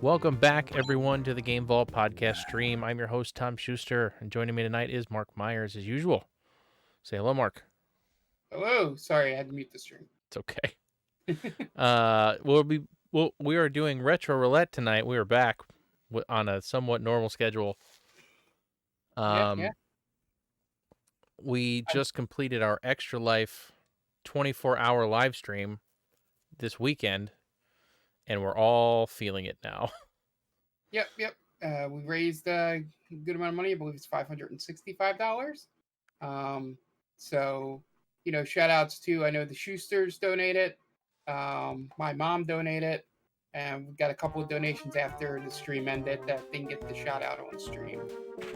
Welcome back, everyone, to the Game Vault podcast stream. I'm your host, Tom Schuster, and joining me tonight is Mark Myers, as usual. Say hello, Mark. Hello. Sorry, I had to mute the stream. It's okay. We are doing Retro Roulette tonight. We are back on a somewhat normal schedule. Yeah. We just completed our Extra Life 24-hour live stream this weekend, and we're all feeling it now. Yep. We raised a good amount of money. I believe it's $565. So, shout outs to, I know the Schusters donated. My mom donated. And we got a couple of donations after the stream ended that didn't get the shout out on stream.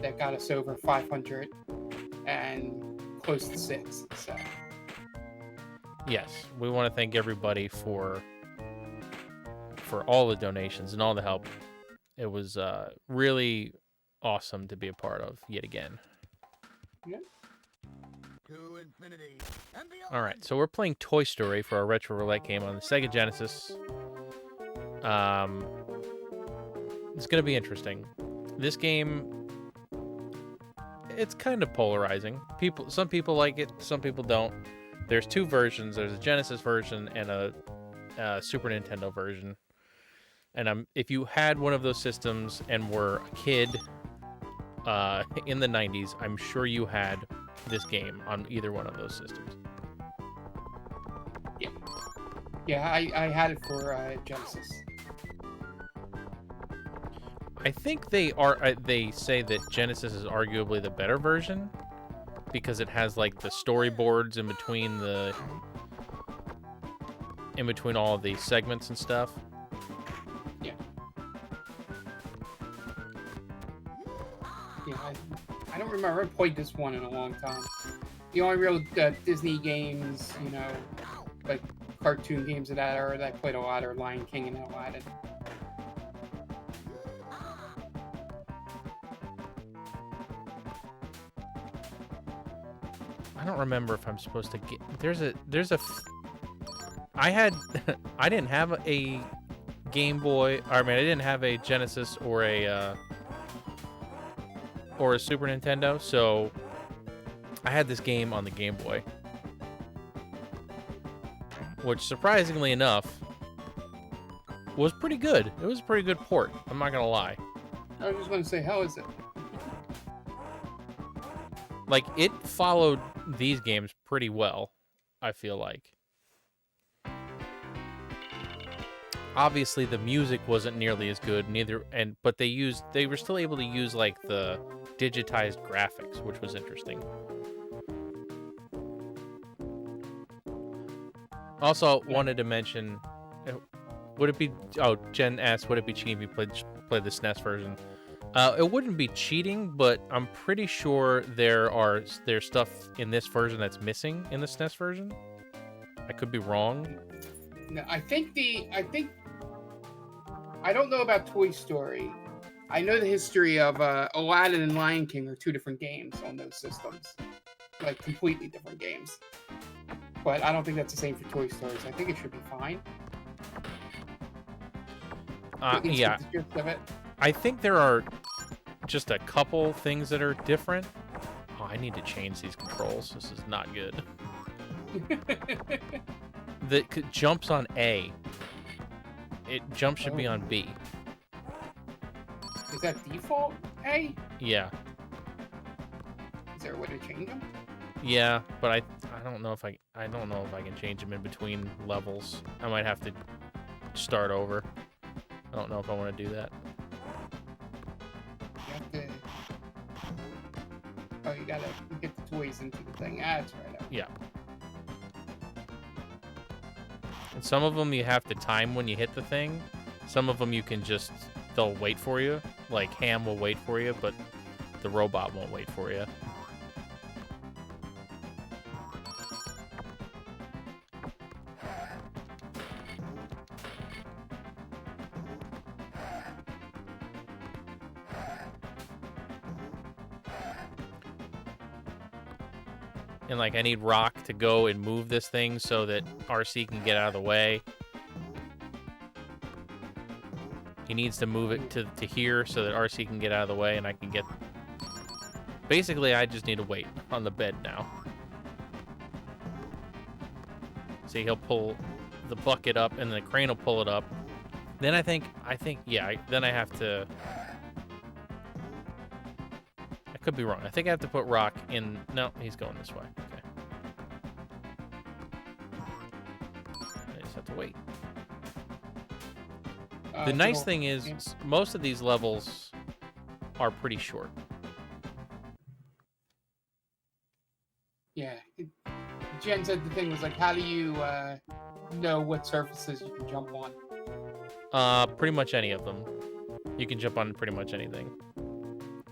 That got us over 500 and close to 6. So, Yes, we want to thank everybody for all the donations and all the help. It was really awesome to be a part of yet again. yeah. To infinity and beyond. All right, so we're playing Toy Story for our Retro Roulette game on the Sega Genesis. It's going to be interesting. This game, it's kind of polarizing. Some people like it, some people don't. There's two versions. There's a Genesis version and a Super Nintendo version. And if you had one of those systems and were a kid in the 90s, I'm sure you had this game on either one of those systems. Yeah, I had it for Genesis. I think they say that Genesis is arguably the better version because it has like the storyboards in between all of the segments and stuff. Yeah, I don't remember. I played this one in a long time. The only real Disney games, like cartoon games that I played a lot are Lion King and Aladdin. I don't remember if I'm supposed to get. I didn't have a Game Boy. I didn't have a Genesis or a Super Nintendo, so I had this game on the Game Boy, which surprisingly enough was pretty good. It was a pretty good port. I'm not gonna lie. I was just going to say, how is it? Like, it followed these games pretty well, I feel like. Obviously, the music wasn't nearly as good, but they were still able to use like the digitized graphics, which was interesting. Also, wanted to mention, would it be? Oh, Jen asked, would it be cheating if you played the SNES version? It wouldn't be cheating, but I'm pretty sure there's stuff in this version that's missing in the SNES version. I could be wrong. No, I don't know about Toy Story. I know the history of Aladdin and Lion King are two different games on those systems, like completely different games. But I don't think that's the same for Toy Story. So I think it should be fine. Yeah. The gist of it. I think there are just a couple things that are different. Oh, I need to change these controls. This is not good. The jumps on A. Jump should be on B. Is that default A? Yeah. Is there a way to change them? Yeah, but I don't know if I can change them in between levels. I might have to start over. I don't know if I want to do that. You gotta get the toys into the thing. That's right. Yeah. And some of them you have to time when you hit the thing. Some of them they'll wait for you. Like Ham will wait for you, but the robot won't wait for you. And like I need Rock to go and move this thing so that RC can get out of the way. He needs to move it to here so that RC can get out of the way and I can get... Basically, I just need to wait on the bed now. See, he'll pull the bucket up and the crane will pull it up. Then I think, yeah, then I have to... I could be wrong. I think I have to put Rock in... No, he's going this way. Okay. I just have to wait. The nice thing is, most of these levels are pretty short. Yeah. Jen said the thing was like, how do you know what surfaces you can jump on? Pretty much any of them. You can jump on pretty much anything.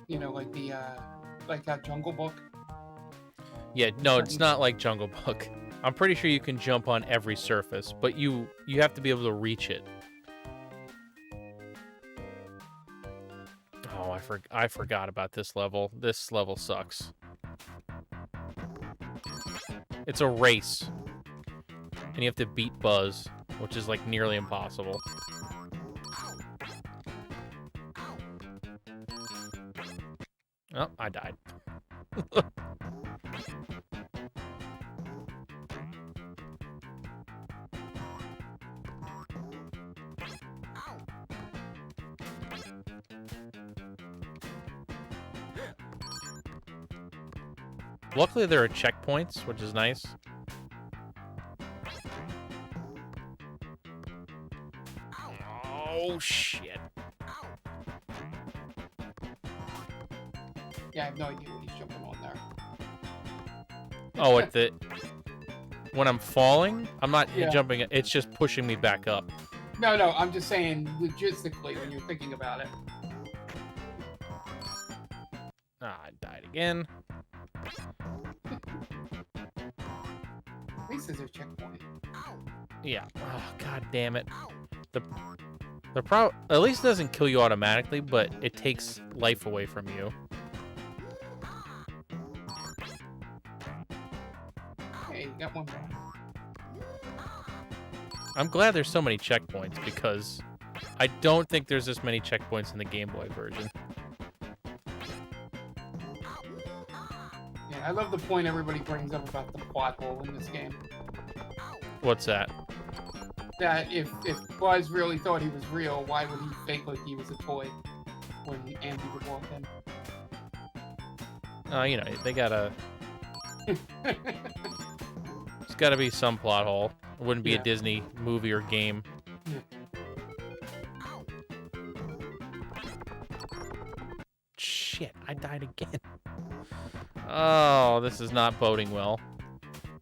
You know, like the like that Jungle Book. Yeah, no, it's not like Jungle Book. I'm pretty sure you can jump on every surface, but you have to be able to reach it. Oh, I forgot about this level. This level sucks. It's a race. And you have to beat Buzz, which is like nearly impossible. Oh, I died. Luckily, there are checkpoints, which is nice. Oh, shit. Yeah, I have no idea what he's jumping on there. Oh, at the... When I'm falling, I'm not Yeah. jumping. It's just pushing me back up. No, I'm just saying logistically when you're thinking about it. Ah, I died again. At least there's a checkpoint. Yeah. Oh, god damn it. The at least it doesn't kill you automatically, but it takes life away from you. Hey, you got one more. I'm glad there's so many checkpoints because I don't think there's this many checkpoints in the Game Boy version. Yeah, I love the point everybody brings up about the plot hole in this game. What's that? That if Buzz really thought he was real, why would he fake like he was a toy when Andy would walk in? You know, they gotta... There's gotta be some plot hole. It wouldn't be a Yeah. Disney movie or game. Shit, I died again. Oh, this is not boding well.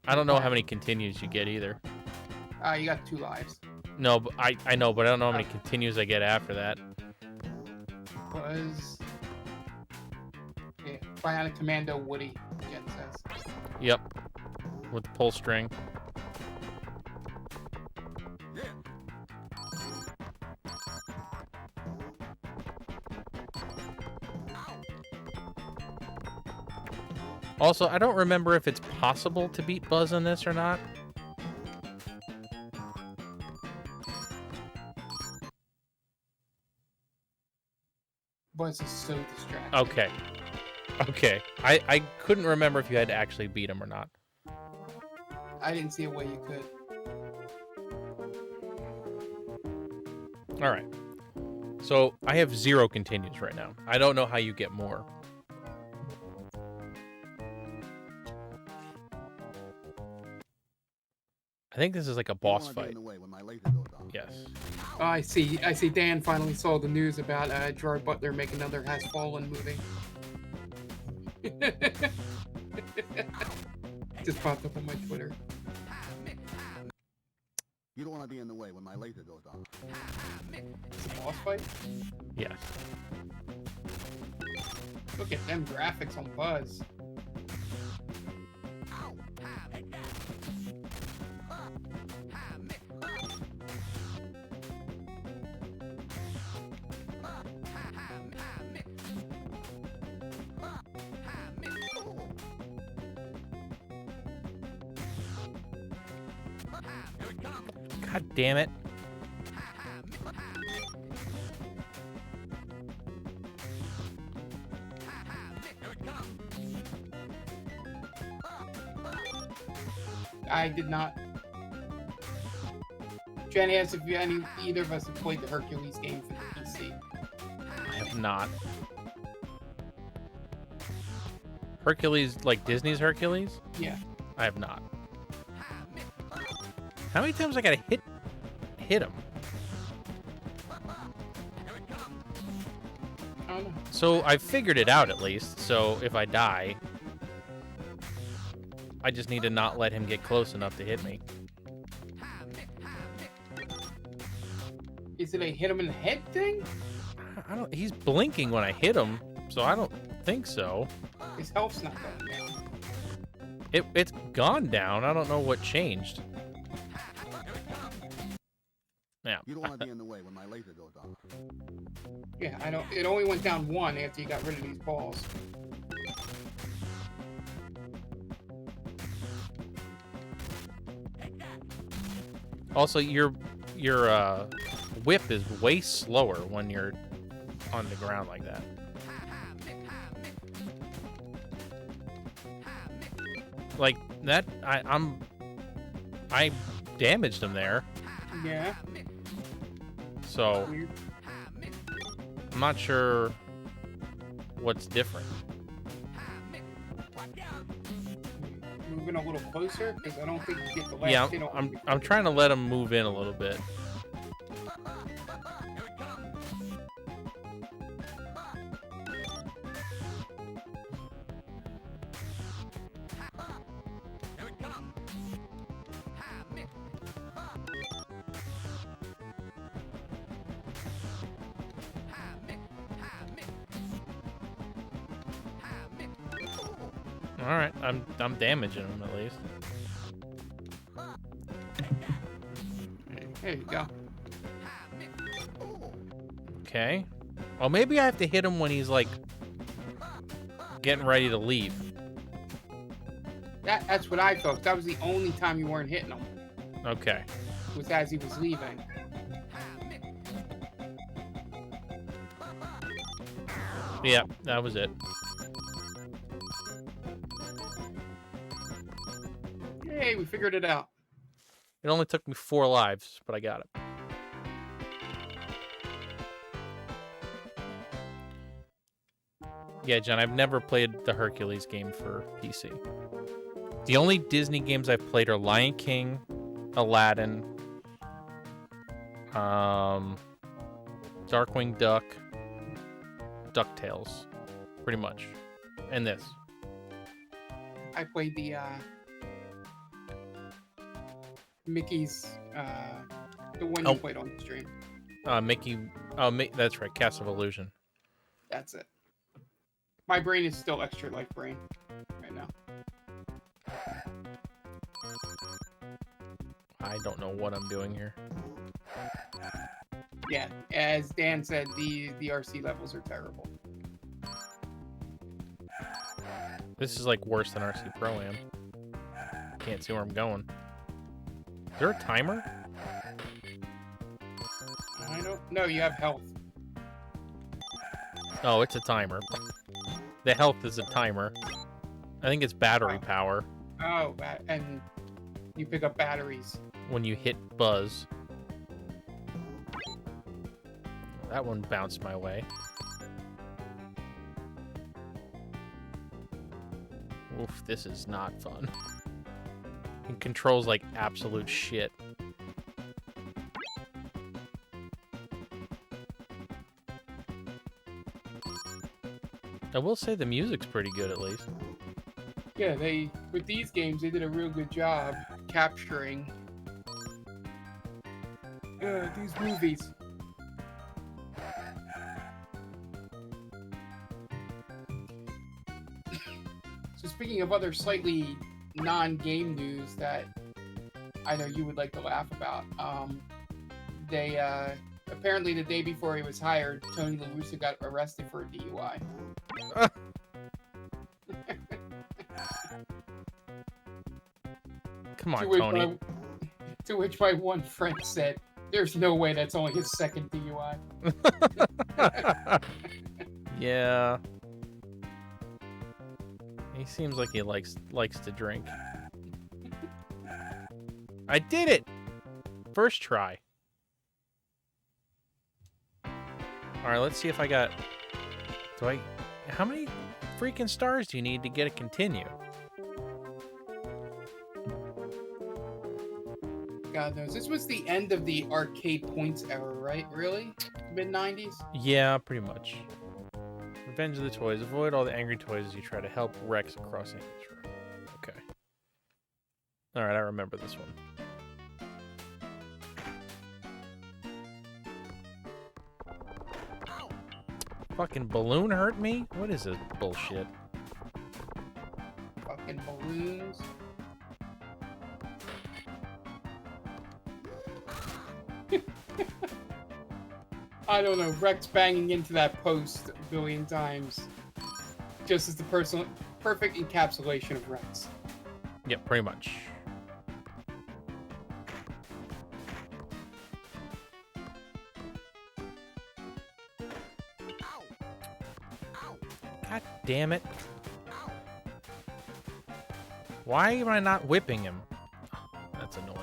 I don't know how many continues you get either. You got 2 lives. No, but I know, but I don't know how many continues I get after that. Buzz. Yeah, Bionic Commando Woody, Jen says. Yep. With the pull string. Also, I don't remember if it's possible to beat Buzz on this or not. Buzz is so distracted. Okay. Okay. I couldn't remember if you had to actually beat him or not. I didn't see a way you could. All right. So I have 0 continues right now. I don't know how you get more. I think this is like a boss fight. Yes. Oh, I see Dan finally saw the news about Gerard Butler making another Has Fallen movie. Just popped up on my Twitter. You don't want to be in the way when my laser goes off. It's a boss fight? Yes. Look at them graphics on Buzz. God damn it. I did not. Jenny asked if either of us have played the Hercules game for the PC. I have not. Hercules, like Disney's Hercules? Yeah. I have not. How many times I gotta hit him? I don't know. So I figured it out at least. So if I die, I just need to not let him get close enough to hit me. Is it a hit him in the head thing? I don't. He's blinking when I hit him, so I don't think so. His health's not going down. It's gone down. I don't know what changed. Yeah. You don't want to be in the way when my laser goes off. Yeah, I don't. It only went down 1 after you got rid of these balls. Also, your whip is way slower when you're on the ground like that. Like that, I damaged him there, Yeah. so Weird. I'm not sure what's different. Moving a little closer because I don't think you get the last Yeah, hit on me. I'm trying to let him move in a little bit. All right, I'm damaging him at least. There you go. Okay. Well, maybe I have to hit him when he's like getting ready to leave. That's what I thought. That was the only time you weren't hitting him. Okay. Was as he was leaving. Yeah, that was it. Hey, we figured it out. It only took me 4 lives, but I got it. Yeah, John, I've never played the Hercules game for PC. The only Disney games I've played are Lion King, Aladdin, Darkwing Duck, DuckTales, pretty much, and this. I played the Mickey's, the one you played on the stream. Mickey. Oh, that's right. Cast of Illusion. That's it. My brain is still extra life brain right now. I don't know what I'm doing here. Yeah, as Dan said, the RC levels are terrible. This is like worse than RC Pro-Am. Can't see where I'm going. Is there a timer? I don't know. You have health. Oh, it's a timer. The health is a timer. I think it's battery power Oh, and you pick up batteries. when you hit Buzz. That one bounced my way. Oof, this is not fun. It controls like absolute shit. I will say the music's pretty good at least. Yeah, with these games they did a real good job capturing these movies. So speaking of other slightly non-game news that I know you would like to laugh about, they apparently the day before he was hired, Tony La Russa got arrested for a DUI. Come on, To which Tony. to which my one friend said, "There's no way that's only his second DUI." Yeah. He seems like he likes to drink. I did it! First try. Alright, let's see if I got... How many freaking stars do you need to get a continue? God knows. This was the end of the arcade points era, right? Really? Mid-90s? Yeah, pretty much. Revenge of the Toys. Avoid all the angry toys as you try to help Rex across Amy's room. Okay. Alright, I remember this one. Fucking balloon hurt me? What is this bullshit? Fucking balloons. I don't know. Rex banging into that post a billion times. Just as the perfect encapsulation of Rex. Yep, pretty much. God damn it. Why am I not whipping him? That's annoying.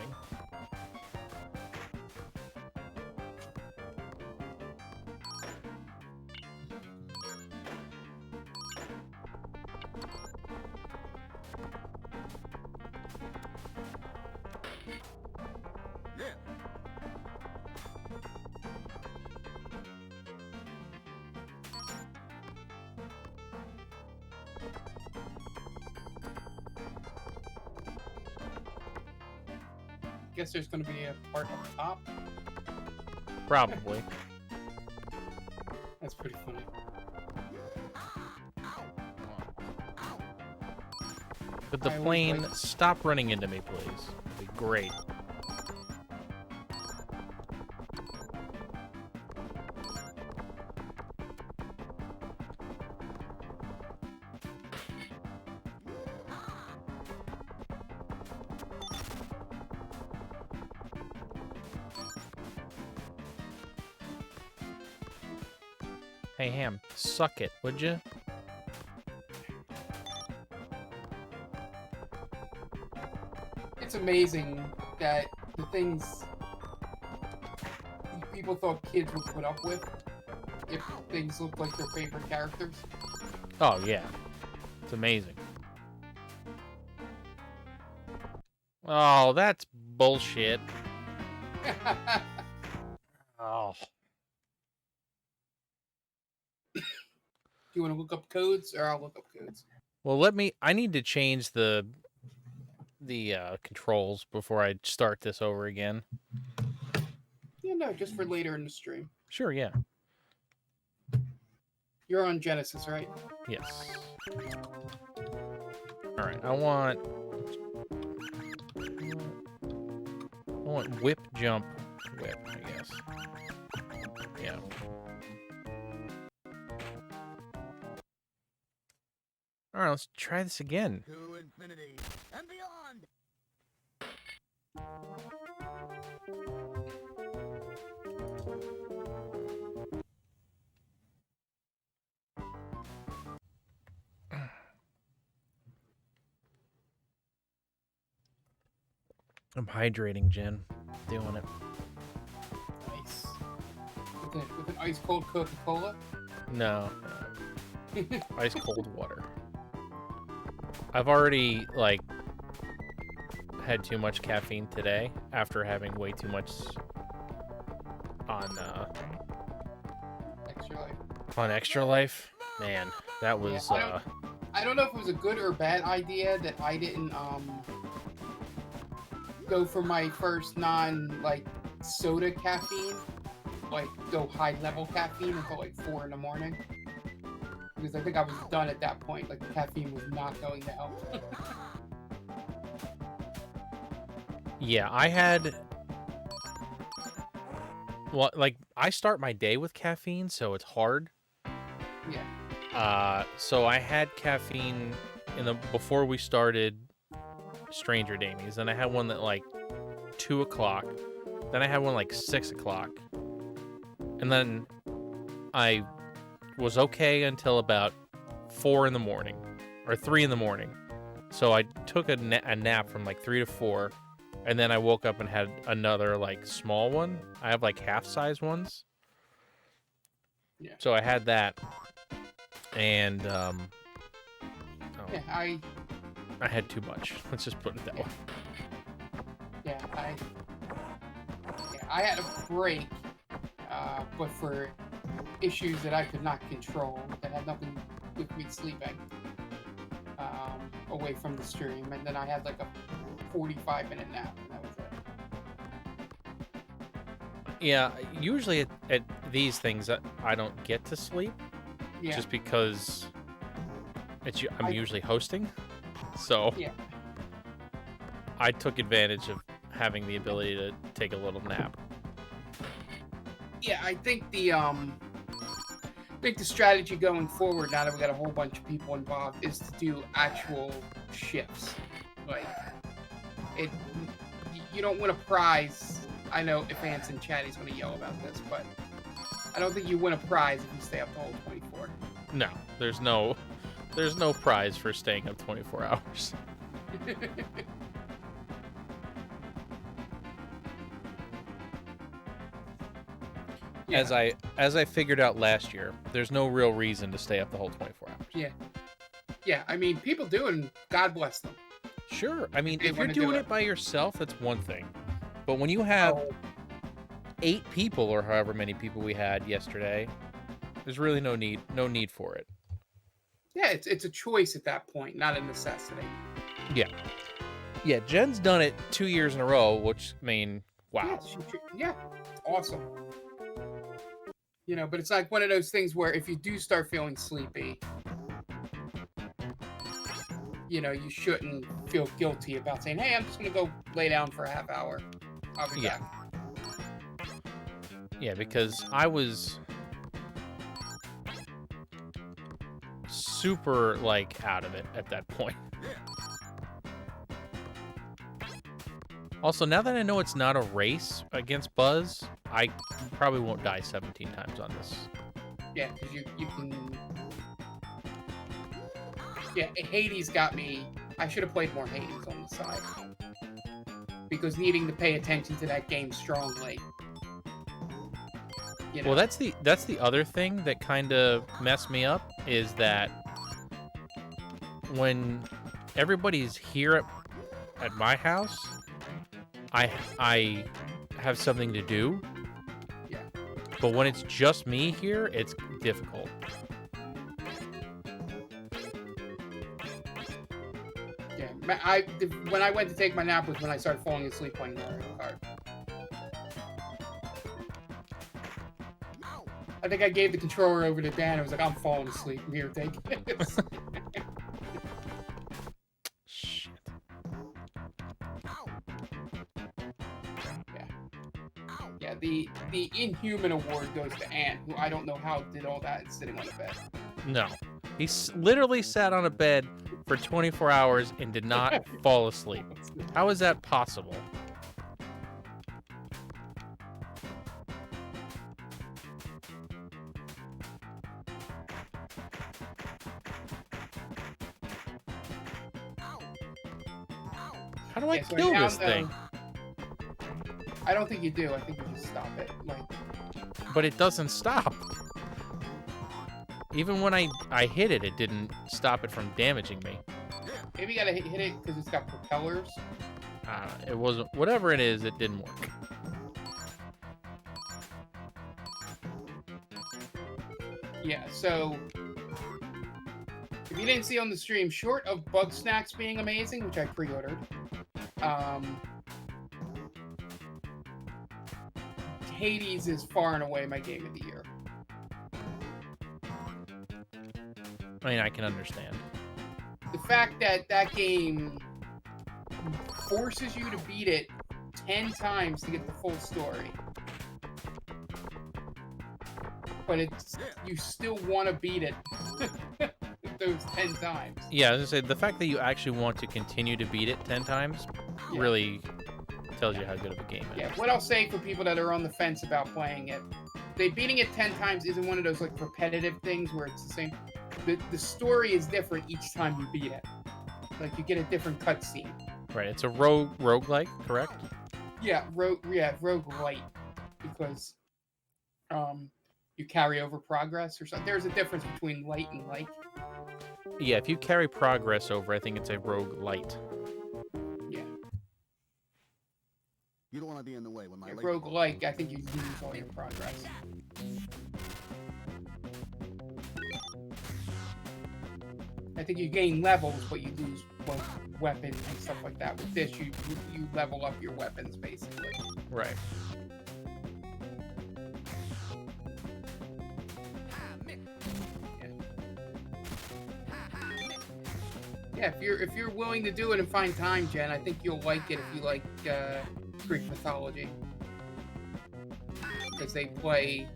Guess there's gonna be a part up top. Probably. That's pretty funny. Could the I always plane like- stop running into me, please? That'd be great. Hey, Ham, suck it, would you? It's amazing that the things people thought kids would put up with if things looked like their favorite characters. Oh, yeah. It's amazing. Oh, that's bullshit. Oh. Do you want to look up codes, or I'll look up codes? Well, I need to change the controls before I start this over again. Yeah, no, just for later in the stream. Sure, yeah. You're on Genesis, right? Yes. Alright, I want whip, jump, whip, I guess. Yeah. Alright, let's try this again. To infinity and beyond. I'm hydrating, Jen. Doing it. Nice. With an ice cold Coca-Cola? No. Ice cold water. I've already, like, had too much caffeine today after having way too much on Extra life. Extra Life. Man, that was Yeah, I don't know if it was a good or bad idea that I didn't go for my first soda caffeine, like go high level caffeine until like 4 in the morning. Because I think I was done at that point. Like the caffeine was not going to help. yeah, I had I start my day with caffeine, so it's hard. Yeah. So I had caffeine before we started Stranger Damies. Then I had one at like 2 o'clock. Then I had one like 6 o'clock. And then I was okay until about 4 in the morning or 3 in the morning. So I took a nap from like 3 to 4, And then I woke up and had another like small one. I have like half-size ones. Yeah. So I had that, and Yeah, I had too much. Let's just put it that way. yeah, I had a break, but for issues that I could not control, that had nothing with me sleeping, away from the stream, and then I had like a 45-minute nap, and that was it. Yeah, usually at these things I don't get to sleep, Yeah, just because I'm usually hosting, so yeah, I took advantage of having the ability to take a little nap. yeah. I think the strategy going forward, now that we got a whole bunch of people involved, is to do actual shifts. Like, you don't win a prize. I know if Ants and Chatty's going to yell about this, but I don't think you win a prize if you stay up the whole 24. No, there's no prize for staying up 24 hours. Yeah. As I figured out last year, there's no real reason to stay up the whole 24 hours. Yeah. Yeah, I mean, people do, and God bless them. Sure. I mean, They if you're wanna do doing it. it by yourself, that's one thing. But when you have 8 people or however many people we had yesterday, there's really no need for it. Yeah, it's a choice at that point, not a necessity. Yeah, Jen's done it 2 years in a row, which, I mean, wow. Yeah, it's awesome. You know, but it's like one of those things where if you do start feeling sleepy, you know, you shouldn't feel guilty about saying, hey, I'm just going to go lay down for a half hour. I'll be back. Yeah, because I was super, like, out of it at that point. Also, now that I know it's not a race against Buzz, I probably won't die 17 times on this. Yeah, because you can... Yeah, Hades got me. I should have played more Hades on the side. Because needing to pay attention to that game strongly. You know? Well, that's the other thing that kind of messed me up, is that when everybody's here at my house, I have something to do. Yeah. But when it's just me here, it's difficult. Yeah, when I went to take my nap was when I started falling asleep playing Mario Kart. I think I gave the controller over to Dan. I was like, I'm falling asleep. I'm here, take it. Shit. Yeah, the Inhuman Award goes to Ant, who I don't know how did all that sitting on the bed. No. He literally sat on a bed for 24 hours and did not fall asleep. How is that possible? How do I Yeah, so kill now, this thing? I don't think you do. I think you just stop it. Like, But it doesn't stop. Even when I hit it, it didn't stop it from damaging me. maybe you gotta hit it because it's got propellers. It wasn't, whatever it is, it didn't work. Yeah, so if you didn't see on the stream, short of Bug Snacks being amazing, which I pre-ordered, Hades is far and away my game of the year. I mean, I can understand. The fact that that game forces you to beat it 10 times to get the full story, but you still want to beat it those 10 times. Yeah, I was gonna say, the fact that you actually want to continue to beat it 10 times really tells you how good of a game it is. Yeah, what I'll say for people that are on the fence about playing it, beating it 10 times isn't one of those like repetitive things where it's the same. The story is different each time you beat it. Like, you get a different cutscene. Right, it's a roguelike, correct? Yeah, roguelite, because you carry over progress or something. There's a difference between light and like. Yeah, if you carry progress over, I think it's a roguelite. Yeah, You don't want to be in the way when my roguelike. I think you lose all your progress. I think you gain levels, but you lose weapons and stuff like that. With this, you level up your weapons basically. Right. Yeah, if you're willing to do it and find time, Jen, I think you'll like it if you like Greek mythology, because they play.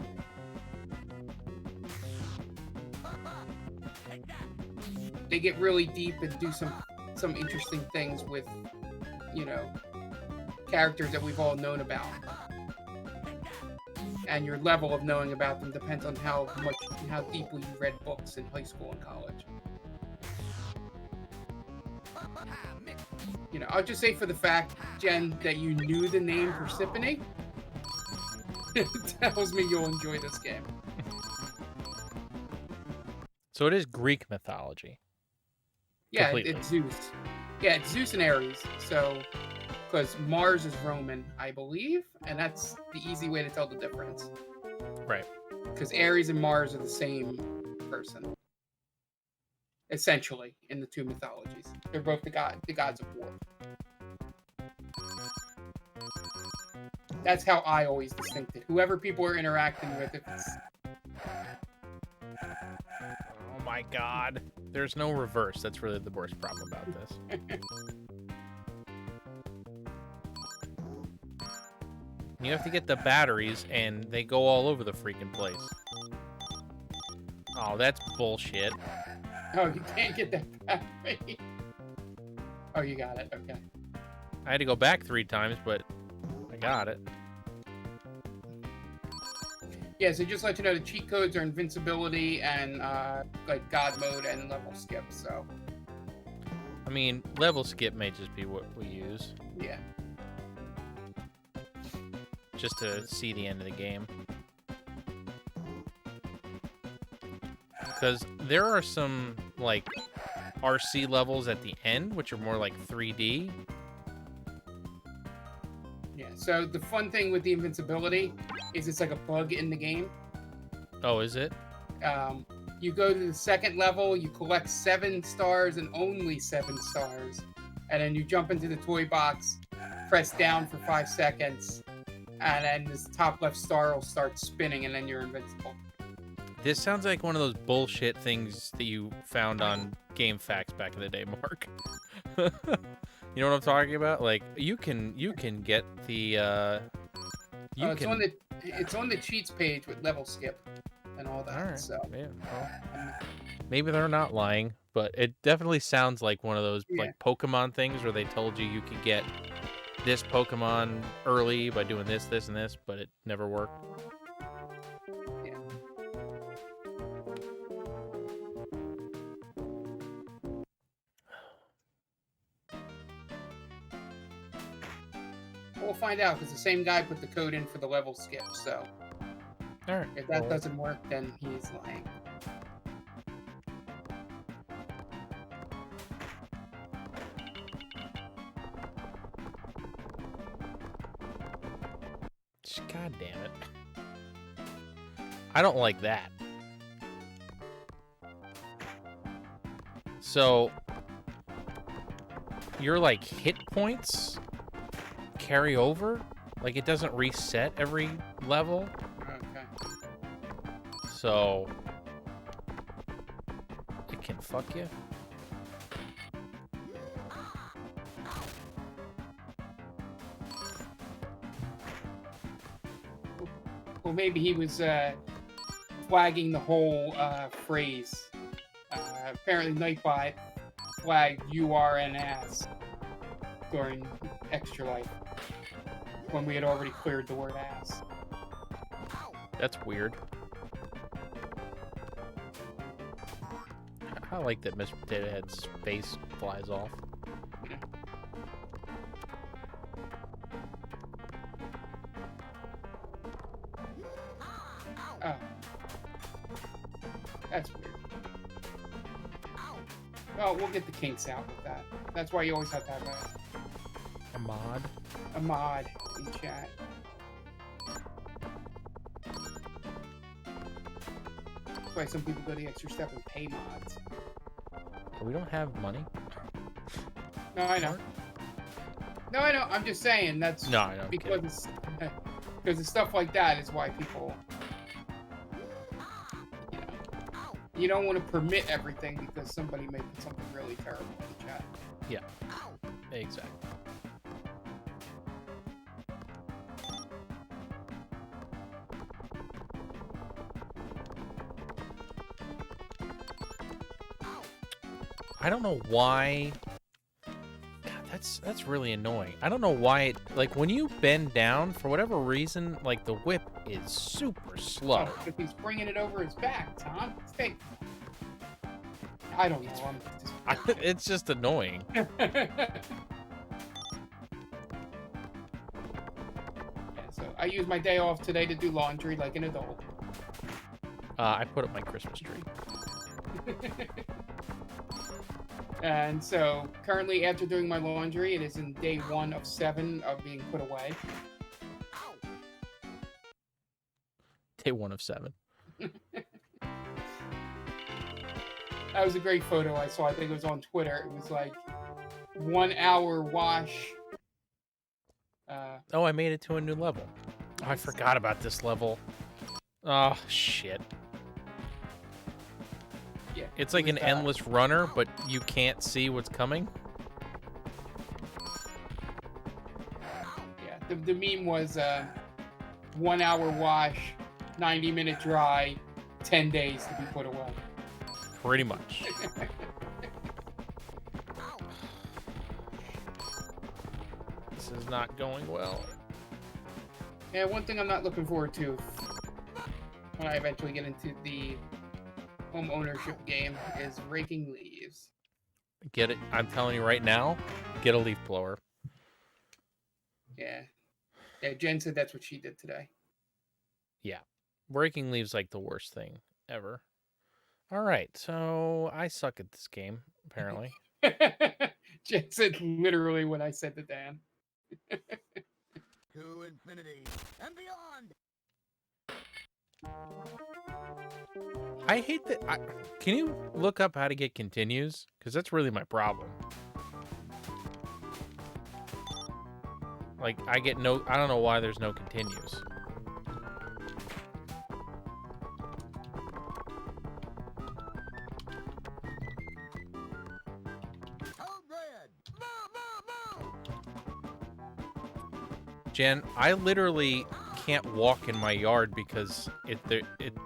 They get really deep and do some interesting things with, you know, characters that we've all known about. And your level of knowing about them depends on how deeply you read books in high school and college. You know, I'll just say for the fact, Jen, that you knew the name Persephone, it tells me you'll enjoy this game. So it is Greek mythology. Yeah, Completely. it's Zeus. Yeah, it's Zeus and Ares. So, because Mars is Roman, I believe, and that's the easy way to tell the difference. Right. Because Ares and Mars are the same person, essentially, in the two mythologies. They're both the gods of war. That's how I always distinct it. Whoever people are interacting with, if it's... Oh my god. There's no reverse. That's really the worst problem about this. You have to get the batteries, and they go all over the freaking place. Oh, that's bullshit. Oh, you can't get that battery. Oh, you got it. Okay. I had to go back 3 times, but I got it. Yeah, so just let you know, the cheat codes are invincibility and like God mode and level skip. So. I mean, level skip may just be what we use. Yeah. Just to see the end of the game. Because there are some, like, RC levels at the end, which are more like 3D. Yeah, so the fun thing with the invincibility is it's like a bug in the game. Oh, is it? You go to the second level, you collect 7 stars and only 7 stars. And then you jump into the toy box, press down for 5 seconds, and then this top left star will start spinning, and then you're invincible. This sounds like one of those bullshit things that you found on GameFAQs back in the day, Mark. You know what I'm talking about? Like, you can get the it's on the cheats page with level skip and all that. All right. So Yeah, well, maybe they're not lying, but it definitely sounds like one of those like Pokemon things where they told you could get this Pokemon early by doing this, this, and this, but it never worked. Yeah. We'll find out, because the same guy put the code in for the level skip, so All right. if that doesn't work, then he's lying. God damn it. I don't like that. So, your, like, hit points carry over? Like, it doesn't reset every level? Okay. So, it can fuck you? Well, maybe he was flagging the whole phrase. Apparently, Nightbot flagged "you are an ass" during Extra Life when we had already cleared the word "ass." That's weird. I like that Mr. Potato Head's face flies off. Oh. That's weird. Well, we'll get the kinks out with that. That's why you always have to have A mod? a mod in chat. That's why some people go the extra step and pay mods. We don't have money. No, I know. No, I know. I'm just saying that's No, I know. I'm kidding. because it's stuff like that is why people, you don't want to permit everything because somebody may put something really terrible in the chat. Yeah. Exactly. I don't know why. God, that's really annoying. I don't know why it, like, when you bend down, for whatever reason, like, the whip is super slow. Oh, if he's bringing it over his back, Tom. Hey. I don't know. I'm just... It's just annoying. Yeah, so I use my day off today to do laundry like an adult. I put up my Christmas tree. And so currently, after doing my laundry, it is in day 1 of 7 of being put away. Day 1 of 7. That was a great photo I saw. I think it was on Twitter. It was like 1 hour wash. Oh, I made it to a new level. Oh, I forgot about this level. Oh, shit. Yeah, It's like it an was, endless runner, but you can't see what's coming. Yeah, the meme was 1 hour wash, 90-minute dry, 10 days to be put away. Pretty much. This is not going well. Yeah, one thing I'm not looking forward to when I eventually get into the home ownership game is raking leaves. Get it? I'm telling you right now, get a leaf blower. Yeah. Yeah, Jen said that's what she did today. Yeah. Raking leaves like the worst thing ever. All right, so I suck at this game, apparently. Jen said literally what I said to Dan. To infinity and beyond. I hate that. Can you look up how to get continues? Because that's really my problem. Like, I don't know why there's no continues. Oh, bread. Moo, moo, moo. Jen, I literally can't walk in my yard because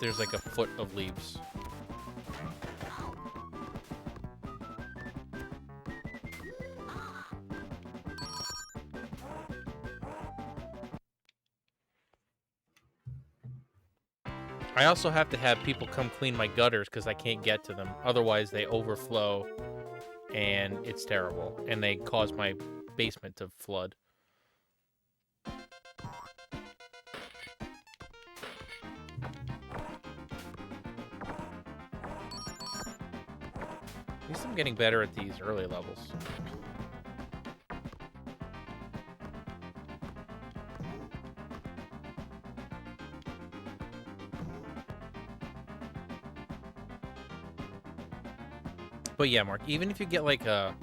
there's like a foot of leaves. I also have to have people come clean my gutters because I can't get to them. Otherwise, they overflow, and it's terrible. And they cause my basement to flood. At least I'm getting better at these early levels. But yeah, Mark, even if you get like a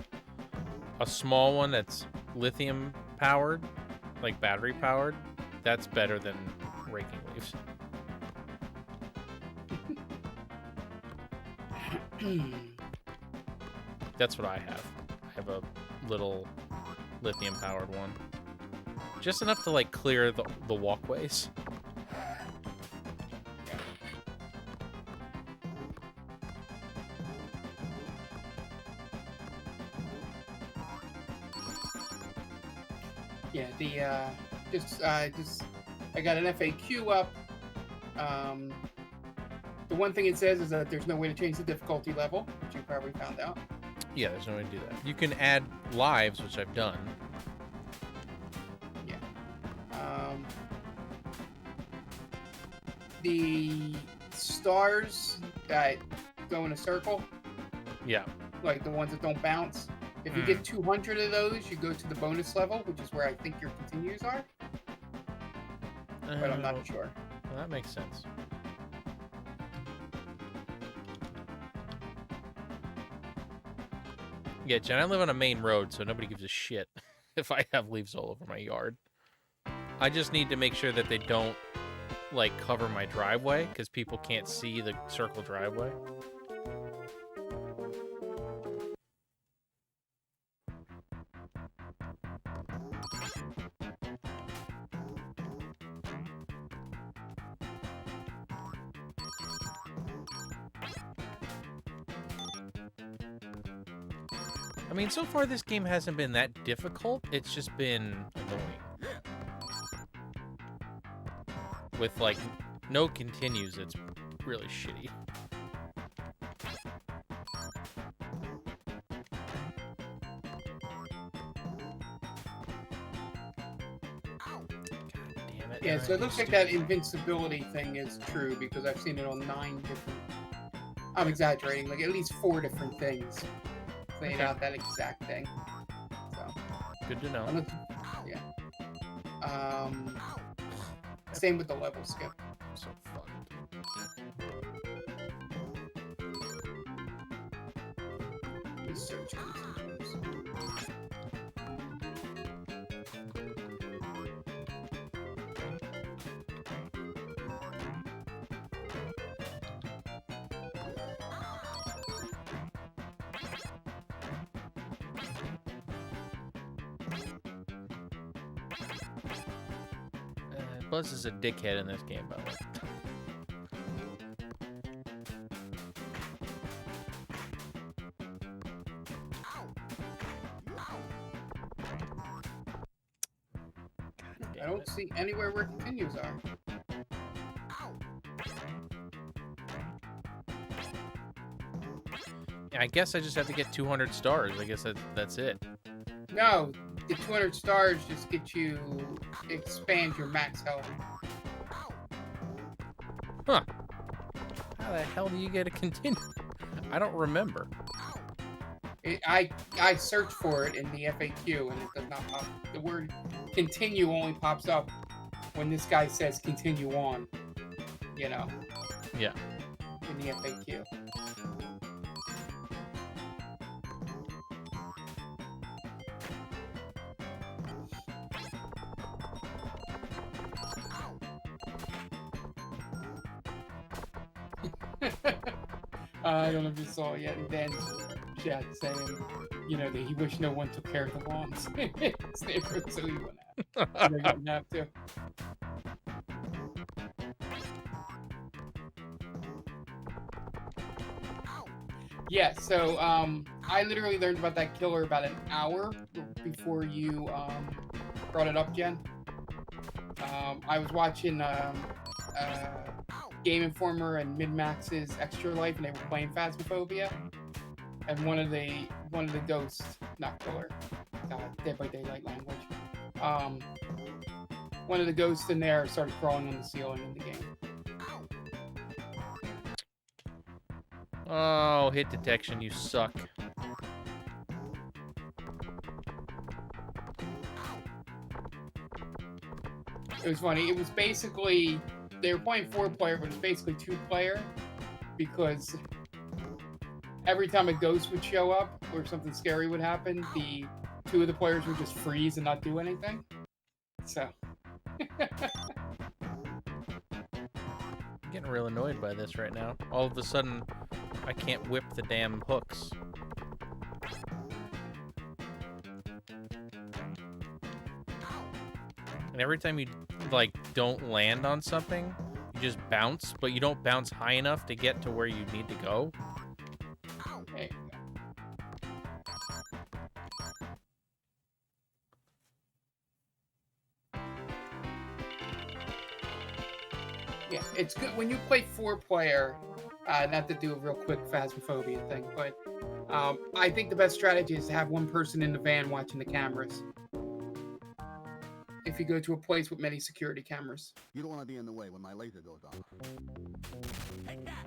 small one that's lithium powered, like battery powered, that's better than raking leaves. That's what I have. I have a little lithium powered one. Just enough to like clear the walkways. Yeah, I got an FAQ up. The one thing it says is that there's no way to change the difficulty level, which you probably found out. Yeah, there's no way to do that. You can add lives, which I've done. Yeah. the stars that go in a circle, Yeah. like the ones that don't bounce. If you get 200 of those, you go to the bonus level, which is where I think your continues are. But I'm not sure. Well, that makes sense. Yeah, Jen, I live on a main road, so nobody gives a shit if I have leaves all over my yard. I just need to make sure that they don't, like, cover my driveway, because people can't see the circle driveway. I mean, so far this game hasn't been that difficult. It's just been annoying. With, like, no continues, it's really shitty. God damn it. Yeah, so it looks like that invincibility thing is true because I've seen it on 9 different. I'm exaggerating, like at least 4 different things playing out that exact thing. So good to know. Yeah. Same with the level skip. So fucked. Just search continues. Buzz is a dickhead in this game, by the way. I don't see anywhere where continues are. I guess I just have to get 200 stars. I guess that's it. No, the 200 stars just get you expand your max health. Huh. How the hell do you get a continue? I don't remember. I searched for it in the FAQ and it does not pop. The word continue only pops up when this guy says continue on. You know. Yeah. In the FAQ. I don't know if you saw it yet. And then chat saying, you know, that he wished no one took care of the lawns. His neighborhood, so he went out. They didn't have to. Yeah, so I literally learned about that killer about an hour before you brought it up, Jen. I was watching Game Informer and Midmax's Extra Life, and they were playing Phasmophobia. And one of the ghosts, not killer, Dead by Daylight language. One of the ghosts in there started crawling on the ceiling in the game. Oh, hit detection, you suck. It was funny. It was basically, they were playing 4-player, but it was basically 2-player because every time a ghost would show up or something scary would happen, the 2 of the players would just freeze and not do anything. So. I'm getting real annoyed by this right now. All of a sudden, I can't whip the damn hooks. And every time you, like, don't land on something, you just bounce, but you don't bounce high enough to get to where you need to go. There you go. Yeah, it's good when you play 4-player. Not to do a real quick Phasmophobia thing, but I think the best strategy is to have one person in the van watching the cameras. if you go to a place with many security cameras. You don't want to be in the way when my laser goes off. Take that!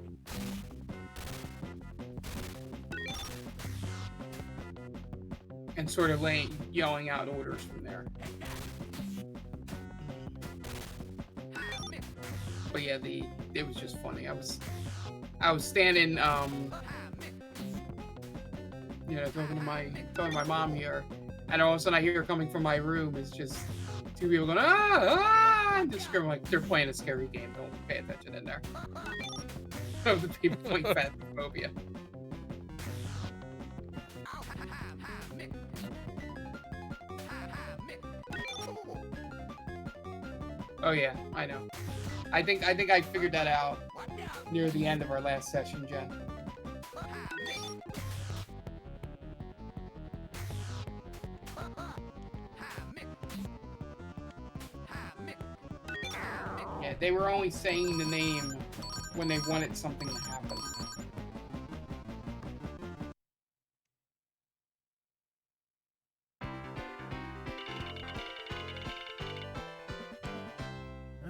And sort of yelling out orders from there. But yeah, it was just funny. I was standing, you know, talking to my mom here, and all of a sudden I hear coming from my room is just two people going and just screaming like they're playing a scary game. Don't pay attention in there. Of the people playing Phasmophobia. Oh yeah, I know. I think I figured that out near the end of our last session, Jen. Yeah, they were only saying the name when they wanted something to happen.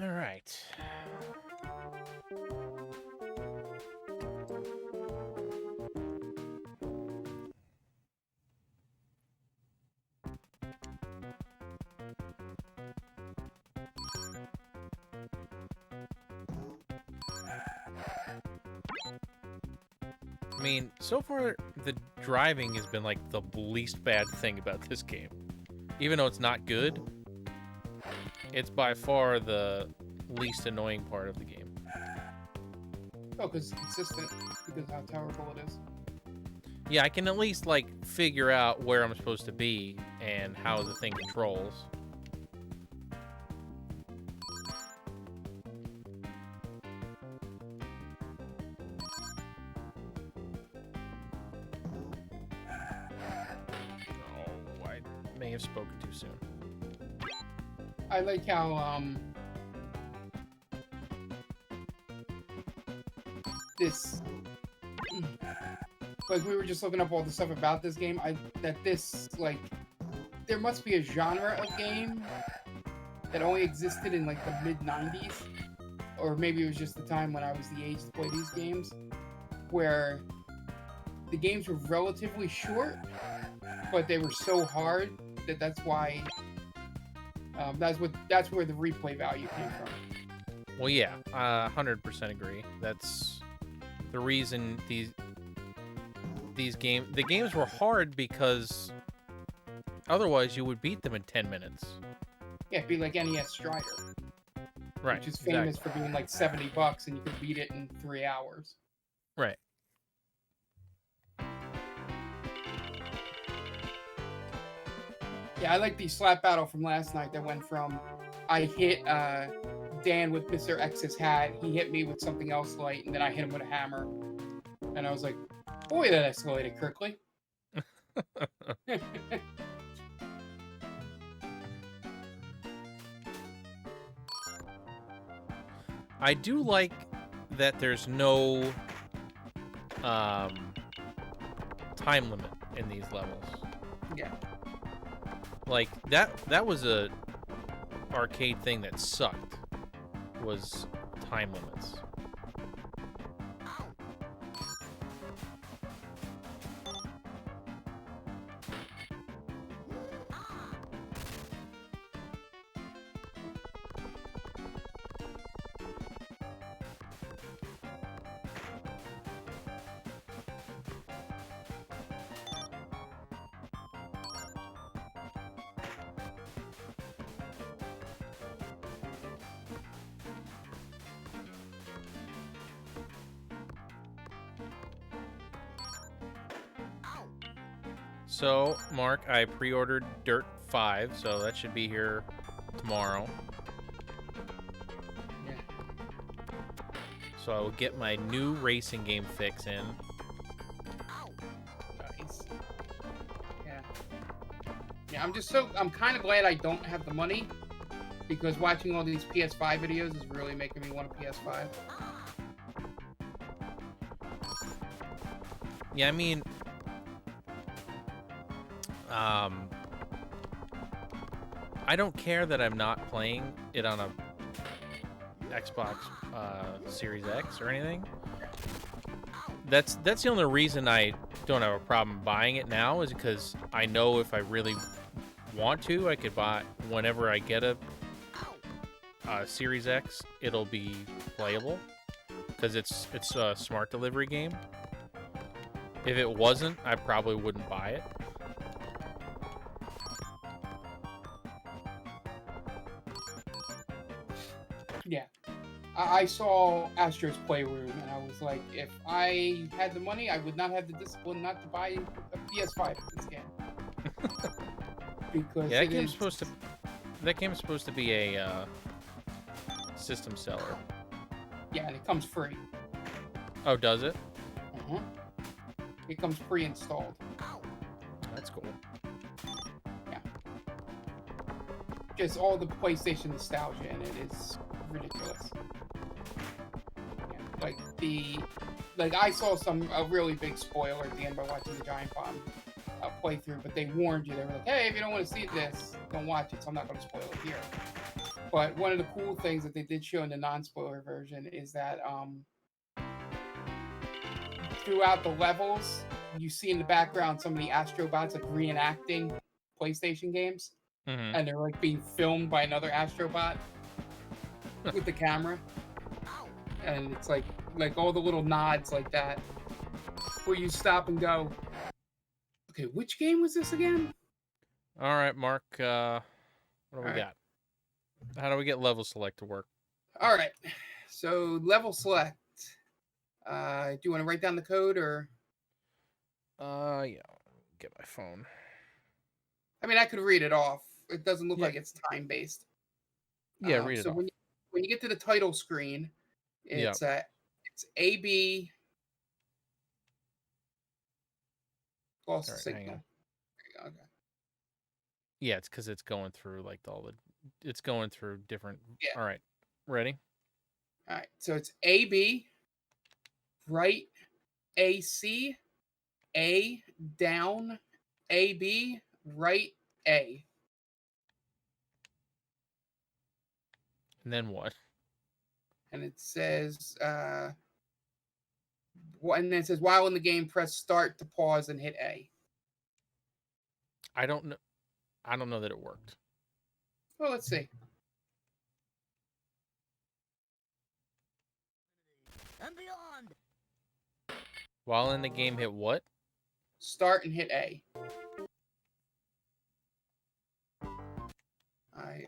All right. I mean, so far the driving has been like the least bad thing about this game. Even though it's not good, it's by far the least annoying part of the game. Oh, because it's consistent, because how terrible it is. Yeah, I can at least like figure out where I'm supposed to be and how the thing controls. Oh, I may have spoken too soon. I like how this, like, we were just looking up all the stuff about this game. There must be a genre of game that only existed in like the mid-90s, or maybe it was just the time when I was the age to play these games, where the games were relatively short, but they were so hard that's why. That's where the replay value came from. Well, yeah, 100% agree. That's the reason the games were hard, because otherwise you would beat them in 10 minutes. Yeah, it'd be like NES Strider, Right. which is famous for being like $70, and you could beat it in 3 hours. Right. Yeah, I like the slap battle from last night that went from I hit Dan with Mr. X's hat, he hit me with something else light, and then I hit him with a hammer. And I was like, boy, that escalated quickly. I do like that there's no time limit in these levels. Yeah. Like that was a arcade thing that sucked, was time limits. So, Mark, I pre-ordered Dirt 5, so that should be here tomorrow. Yeah. So I will get my new racing game fix in. Nice. Yeah. Yeah, I'm kind of glad I don't have the money, because watching all these PS5 videos is really making me want a PS5. Yeah, I mean, I don't care that I'm not playing it on a Xbox Series X or anything. That's the only reason I don't have a problem buying it now, is because I know if I really want to, I could buy whenever I get a Series X, it'll be playable because it's a smart delivery game. If it wasn't, I probably wouldn't buy it. Yeah. I saw Astro's Playroom, and I was like, if I had the money, I would not have the discipline not to buy a PS5 at this game. Because Yeah, it is... that game's supposed to be a system seller. Yeah, and it comes free. Oh, does it? Uh-huh. It comes pre-installed. That's cool. Yeah. Just all the PlayStation nostalgia in it is ridiculous. Yeah, like I saw a really big spoiler at the end by watching the Giant Bomb playthrough, but they warned you. They were like, "Hey, if you don't want to see this, don't watch it." So I'm not going to spoil it here. But one of the cool things that they did show in the non-spoiler version is that throughout the levels, you see in the background some of the Astrobots like reenacting PlayStation games, and they're like being filmed by another Astrobot with the camera, and it's like all the little nods like that, where you stop and go, "Okay, which game was this again?" All right, Mark. What do we right. got? How do we get level select to work? All right, so level select. Do you want to write down the code or? Yeah. Get my phone. I mean, I could read it off. It doesn't look Yeah. like it's time based. Yeah, read it So off. when you get to the title screen, it's it's AB. Lost the Hang on. signal. Okay. Yeah, it's because it's going through like it's going through different. Yeah. All right, ready? All right. So it's AB, right, AC, A, down, AB, right, A. And then what? And it says, and then it says, while in the game, press start to pause and hit A. I don't know. I don't know that it worked. Well, let's see. And beyond. While in the game, hit what? Start and hit A.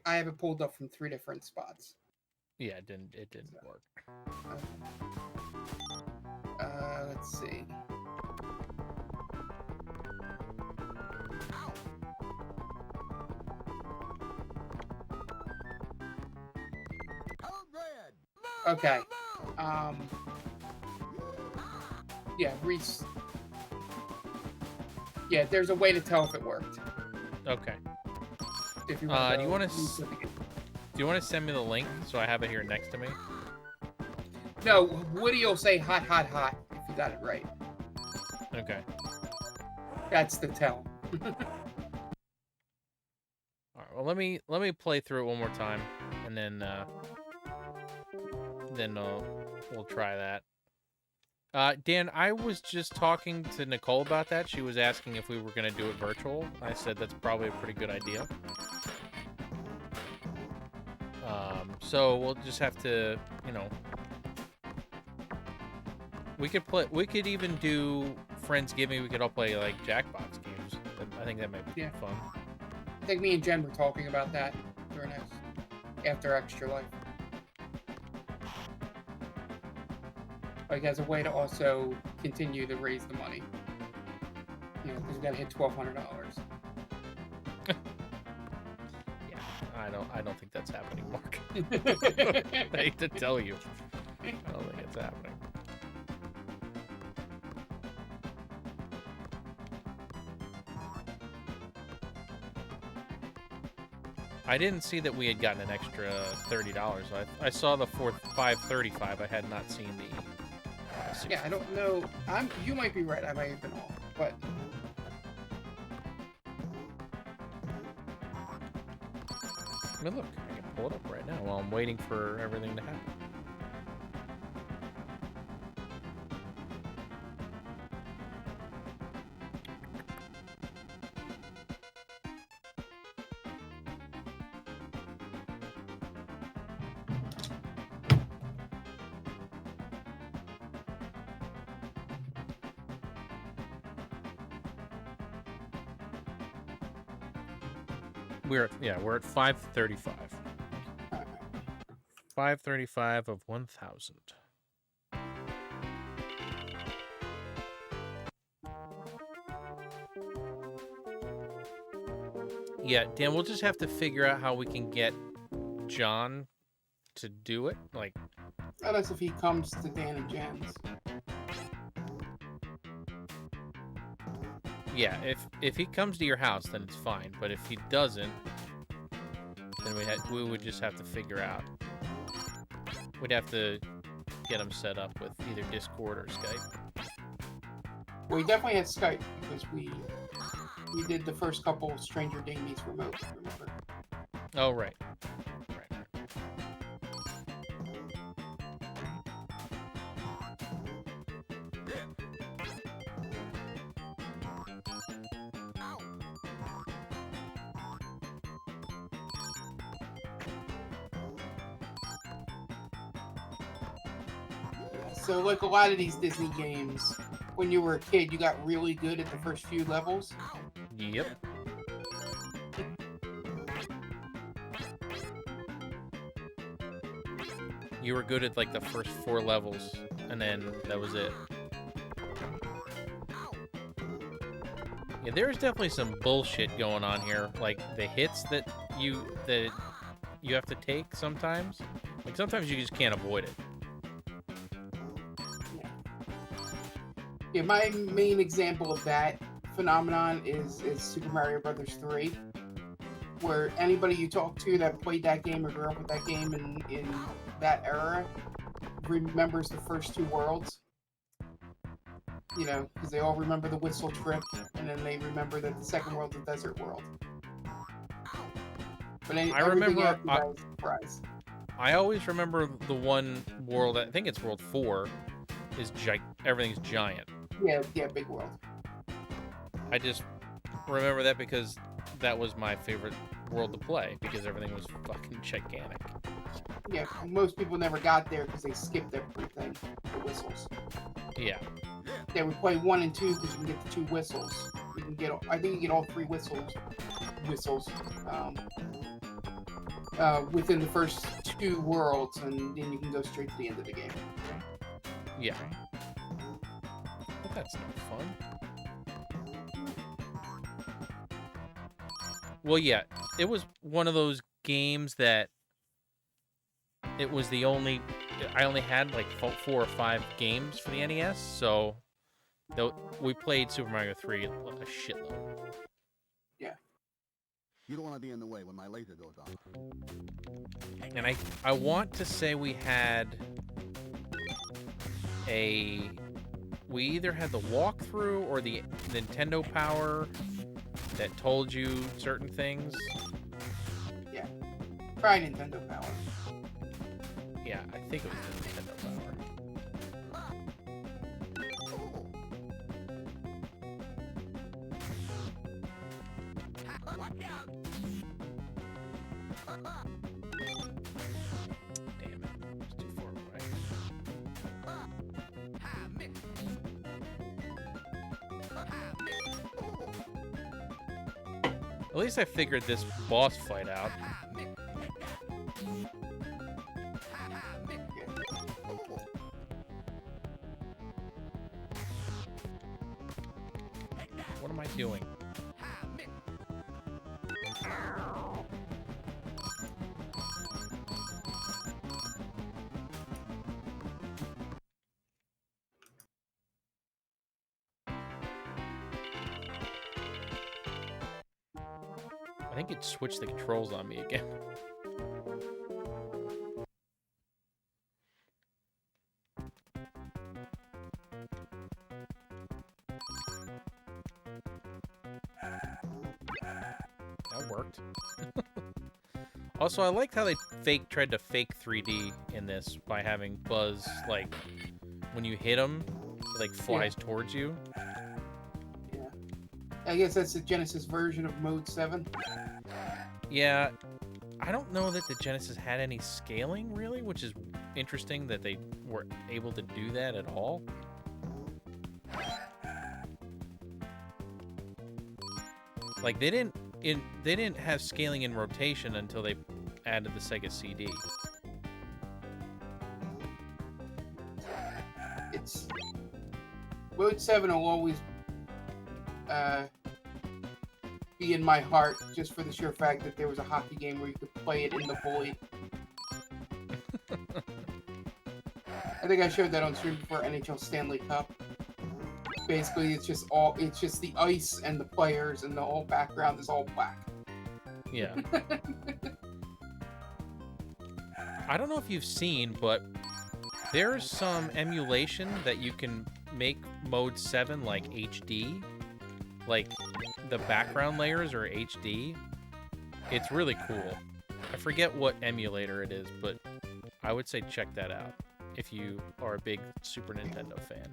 I have it pulled up from 3 different spots. Yeah, it didn't work. Let's see. Okay. Yeah, yeah, there's a way to tell if it worked. Okay. If you do you want to send me the link so I have it here next to me? No, Woody will say hot, hot, hot if you got it right. Okay. That's the tell. All right. Well, let me play through it one more time, and then we'll try that. Dan, I was just talking to Nicole about that. She was asking if we were going to do it virtual. I said that's probably a pretty good idea. So we'll just have to, we could even do Friendsgiving. We could all play like Jackbox games. I think that might be fun. I think me and Jen were talking about that during after Extra Life. Like as a way to also continue to raise the money. Because we gotta hit $1,200. Yeah, I don't think that's happening, Mark. I hate to tell you. I don't think it's happening. I didn't see that we had gotten an extra $30. I saw the $5.35. I had not seen the. Yeah, I don't know. You might be right. I might have been off, but. I mean, look, I can pull it up right now while I'm waiting for everything to happen. We're at 535. 535 of 1,000. Yeah, Dan, we'll just have to figure out how we can get John to do it. Like, Unless if he comes to Dan and Jen's. yeah, if he comes to your house, then it's fine. But if he doesn't, then we would just have to figure out. We'd have to get him set up with either Discord or Skype. Well, we definitely had Skype because we did the first couple Stranger Damies remote. Remember? Oh, right. So, like a lot of these Disney games, when you were a kid, you got really good at the first few levels. Yep. You were good at like the first 4 levels, and then that was it. Yeah, there's definitely some bullshit going on here. Like the hits that you have to take sometimes. Like sometimes you just can't avoid it. Yeah, my main example of that phenomenon is Super Mario Brothers 3, where anybody you talk to that played that game or grew up with that game in that era remembers the first 2 worlds. You know, because they all remember the whistle trip, and then they remember that the second world's a desert world. But I remember. Surprise. I always remember the one world. I think it's World 4. Is everything's giant. Yeah, big world. I just remember that because that was my favorite world to play because everything was fucking gigantic. Yeah, most people never got there because they skipped everything. The whistles. Yeah. Yeah, we play 1 and 2 because you can get the 2 whistles. You can get, I think you get all 3 whistles. Within the first 2 worlds, and then you can go straight to the end of the game. Yeah. But that's no fun. Well, yeah, it was one of those games that it was the only. I only had like 4 or 5 games for the NES, so we played Super Mario 3 a shitload. Yeah. You don't want to be in the way when my laser goes off. And I want to say we either had the walkthrough or the Nintendo Power that told you certain things. Yeah. Probably Nintendo Power. Yeah, I think it was the Nintendo Power. Damn it. It's too far away. At least I figured this boss fight out. What am I doing? I think it switched the controls on me again. That worked. Also, I liked how they tried to fake 3D in this by having Buzz, like, when you hit him, he, like, flies towards you. Yeah. I guess that's the Genesis version of Mode 7. Yeah, I don't know that the Genesis had any scaling, really, which is interesting that they were able to do that at all. Like, they didn't have scaling in rotation until they added the Sega CD. It's Mode 7 will always be in my heart just for the sheer fact that there was a hockey game where you could play it in the void. I think I showed that on stream before NHL Stanley Cup. Basically, it's just the ice and the players, and the whole background is all black. Yeah. I don't know if you've seen, but there's some emulation that you can make Mode 7 like HD. Like, the background layers are HD. It's really cool. I forget what emulator it is, but I would say check that out if you are a big Super Nintendo fan.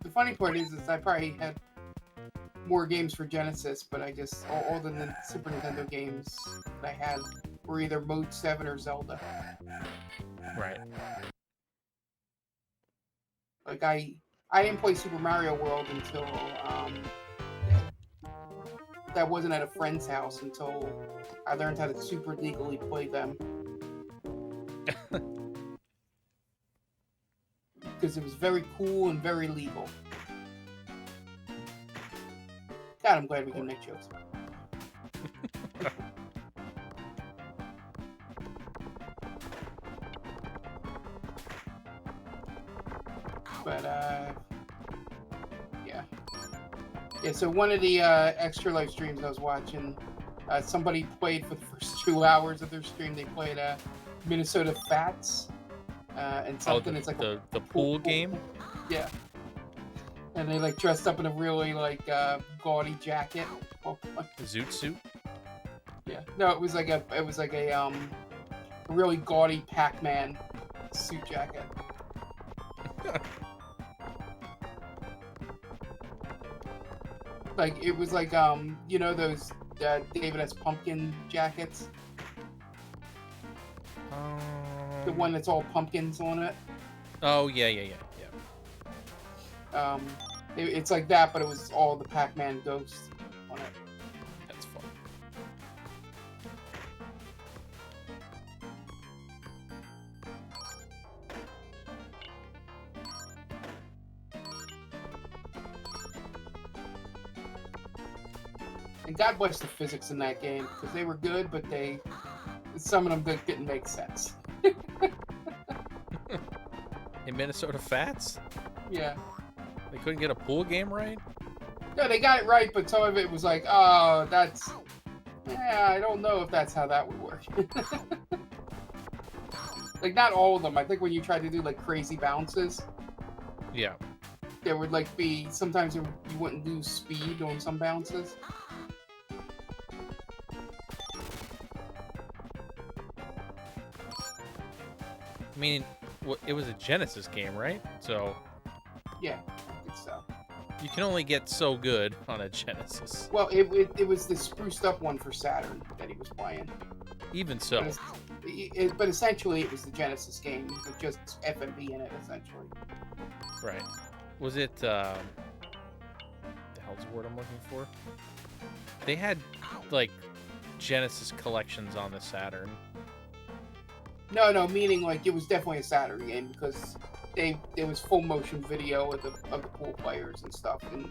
The funny part is I probably had more games for Genesis, but I just all the Super Nintendo games that I had were either Mode 7 or Zelda. Right. Like I didn't play Super Mario World until that wasn't at a friend's house until I learned how to super legally play them. Because it was very cool and very legal. God, I'm glad we can make jokes. But, yeah. Yeah, so one of the extra live streams I was watching, somebody played for the first 2 hours of their stream, they played Minnesota Fats. And something it's like the pool game? Yeah. And they like dressed up in a really like gaudy jacket. Zoot suit? Yeah. No, it was like a really gaudy Pac-Man suit jacket. Like it was like you know those David S. Pumpkin jackets? The one that's all pumpkins on it. Oh yeah. It's like that, but it was all the Pac-Man ghost on it. That's fun. And God bless the physics in that game, because they were good, but some of them didn't make sense. In Minnesota Fats? Yeah. They couldn't get a pool game right? No, they got it right, but some of it was like, oh, that's... Yeah, I don't know if that's how that would work. Like, not all of them. I think when you try to do, like, crazy bounces... Yeah. There would, like, be... Sometimes you wouldn't lose speed on some bounces. I mean, it was a Genesis game, right? So... Yeah, I think so. You can only get so good on a Genesis. Well, it was the spruced up one for Saturn that he was playing. Even so. But essentially it was the Genesis game with just FMV in it, essentially. Right. Was it, the hell's the word I'm looking for? They had, like, Genesis collections on the Saturn. No, meaning, like, it was definitely a Saturn game, because there was full motion video of the pool players and stuff, and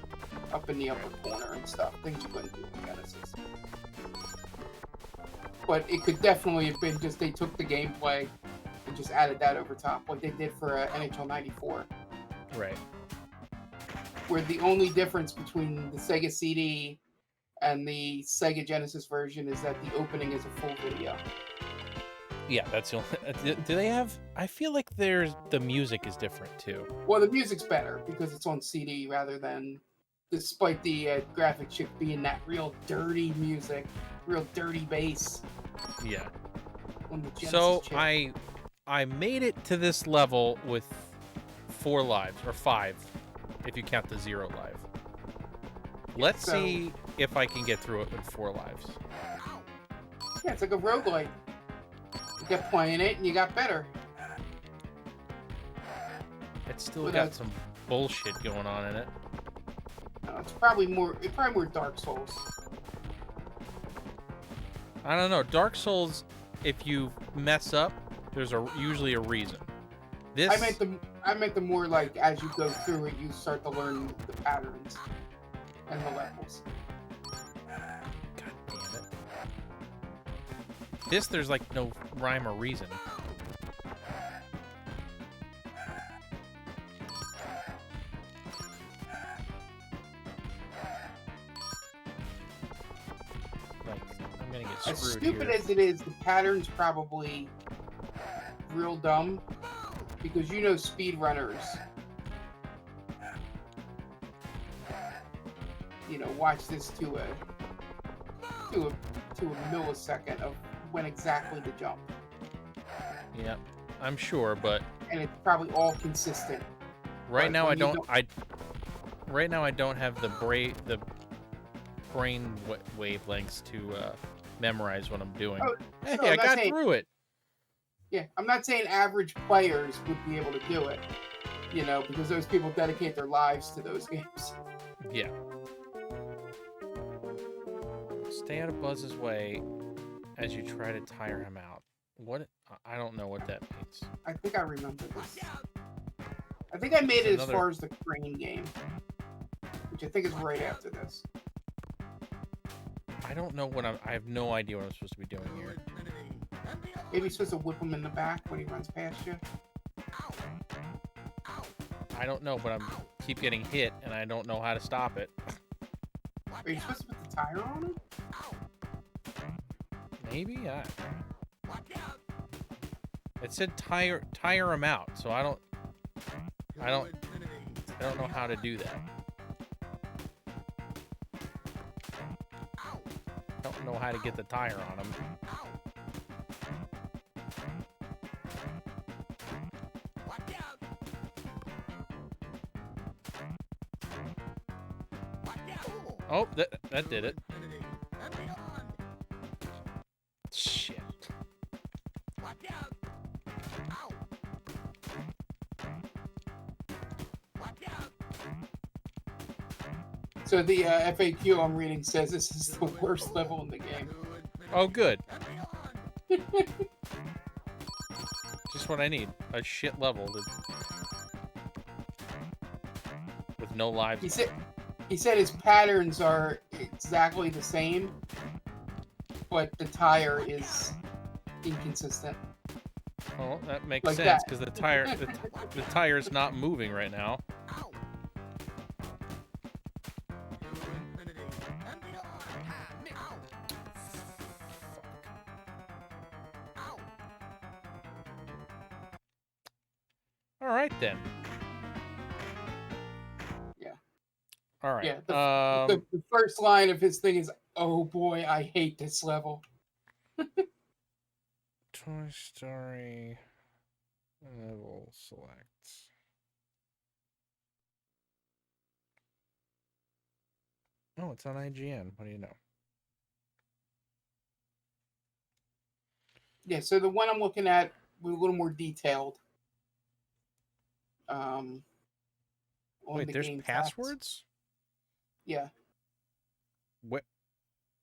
up in the upper corner and stuff, things you couldn't do in Genesis. But it could definitely have been just they took the gameplay and just added that over top, like they did for NHL 94. Right. Where the only difference between the Sega CD and the Sega Genesis version is that the opening is a full video. Yeah, that's the only... Do they have... I feel like the music is different, too. Well, the music's better because it's on CD rather than... Despite the graphic chip being that real dirty music real dirty bass Yeah. on the Genesis So chip. I made it to this level with 4 lives, or 5, if you count the 0 life. Let's so- see if I can get through it with 4 lives. Yeah, it's like a roguelike. You kept playing it and you got better. It's still Well, got that's- some bullshit going on in it. It's probably more Dark Souls. I don't know. Dark Souls, if you mess up, there's usually a reason. This I meant the more like as you go through it, you start to learn the patterns and the levels. God damn it. This, there's like no rhyme or reason. Like, I'm gonna get As screwed stupid here. as it is, the pattern's probably real dumb because you know speedrunners, watch this to a millisecond of when exactly to jump, Yeah, I'm sure, but and it's probably all consistent. right But now I when you don't have the brain wavelengths to memorize what I'm doing. Oh, Hey, no, I I'm not got saying- through it. Yeah, I'm not saying average players would be able to do it, because those people dedicate their lives to those games. Yeah. Stay out of Buzz's way as you try to tire him out. What? I don't know what that means. I think I remember this. I think I made It's it as far as the crane game, which I think is right after this. I don't know what I have no idea what I'm supposed to be doing here. Maybe you're supposed to whip him in the back when he runs past you. I don't know, but keep getting hit, and I don't know how to stop it. Are you supposed to put the tire on him? Maybe? It said tire him out, so I don't know how to do that. I don't know how to get the tire on him. Oh, that did it. Shit. So the FAQ I'm reading says this is the worst level in the game. Oh, good. Just what I need. A shit level with no lives. He said his patterns are exactly the same, but the tire is inconsistent. Oh, that makes Like sense that. because the tire's not moving right now. All right then. Yeah. All right. Yeah. The first line of his thing is, "Oh boy, I hate this level." Toy Story level select. Oh, it's on IGN. What do you know? Yeah. So the one I'm looking at, with a little more detailed. On Wait, the there's game passwords? Yeah. What?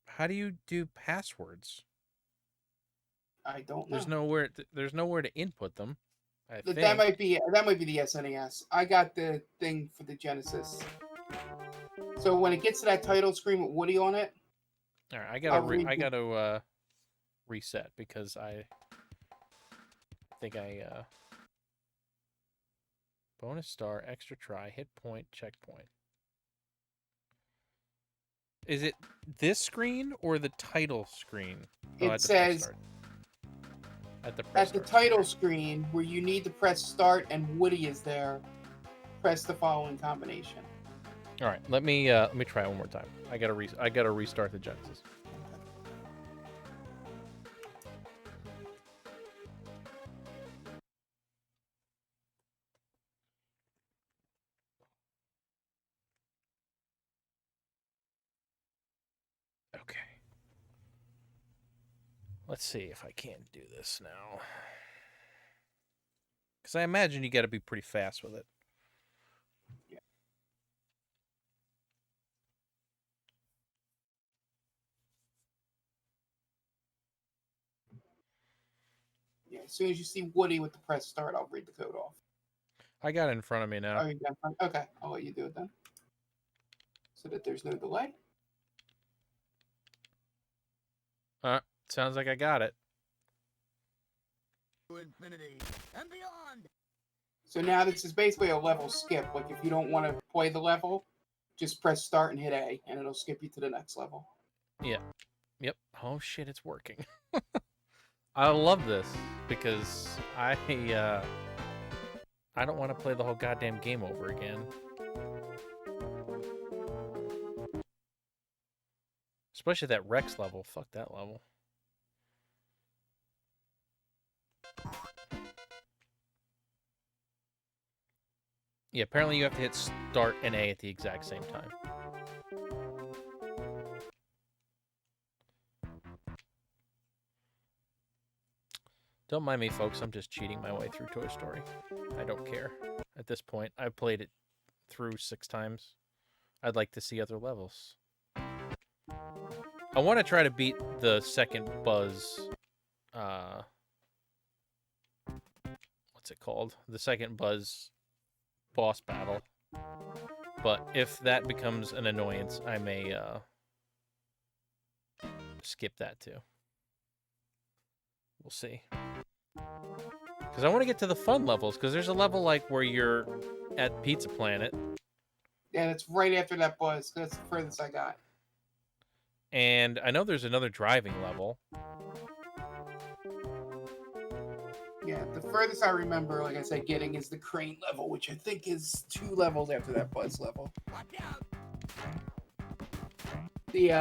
How do you do passwords? I don't know. There's nowhere to input them. I think. That might be the SNES. I got the thing for the Genesis. So when it gets to that title screen with Woody on it, All right, I I'll gotta reset because I think bonus star, extra try, hit point, checkpoint. Is it this screen or the title screen? It at the press says start. At the press at the start. title screen where you need to press start and Woody is there, press the following combination. All right, let me try it one more time. I gotta restart the Genesis. Okay. Let's see if I can't do this now. Because I imagine you got to be pretty fast with it. Yeah. Yeah, as soon as you see Woody with the press start, I'll read the code off. I got it in front of me now. Oh, you got it? Okay, I'll let you do it then. So that there's no delay. Sounds like I got it. To infinity and beyond. So now this is basically a level skip. Like if you don't want to play the level, just press start and hit A, and it'll skip you to the next level. Yeah. Yep. Oh shit, it's working. I love this because I don't want to play the whole goddamn game over again. Especially that Rex level. Fuck that level. Yeah, apparently you have to hit start and A at the exact same time. Don't mind me, folks. I'm just cheating my way through Toy Story. I don't care. At this point, I've played it through 6 times. I'd like to see other levels. I want to try to beat the second Buzz... what's it called? The second Buzz boss battle. But if that becomes an annoyance, I may skip that too. We'll see. Because I want to get to the fun levels, because there's a level like where you're at Pizza Planet. Yeah, that's right after that Buzz. That's the furthest I got. And I know there's another driving level. Yeah, the furthest I remember, like I said, getting is the crane level, which I think is 2 levels after that Buzz level. The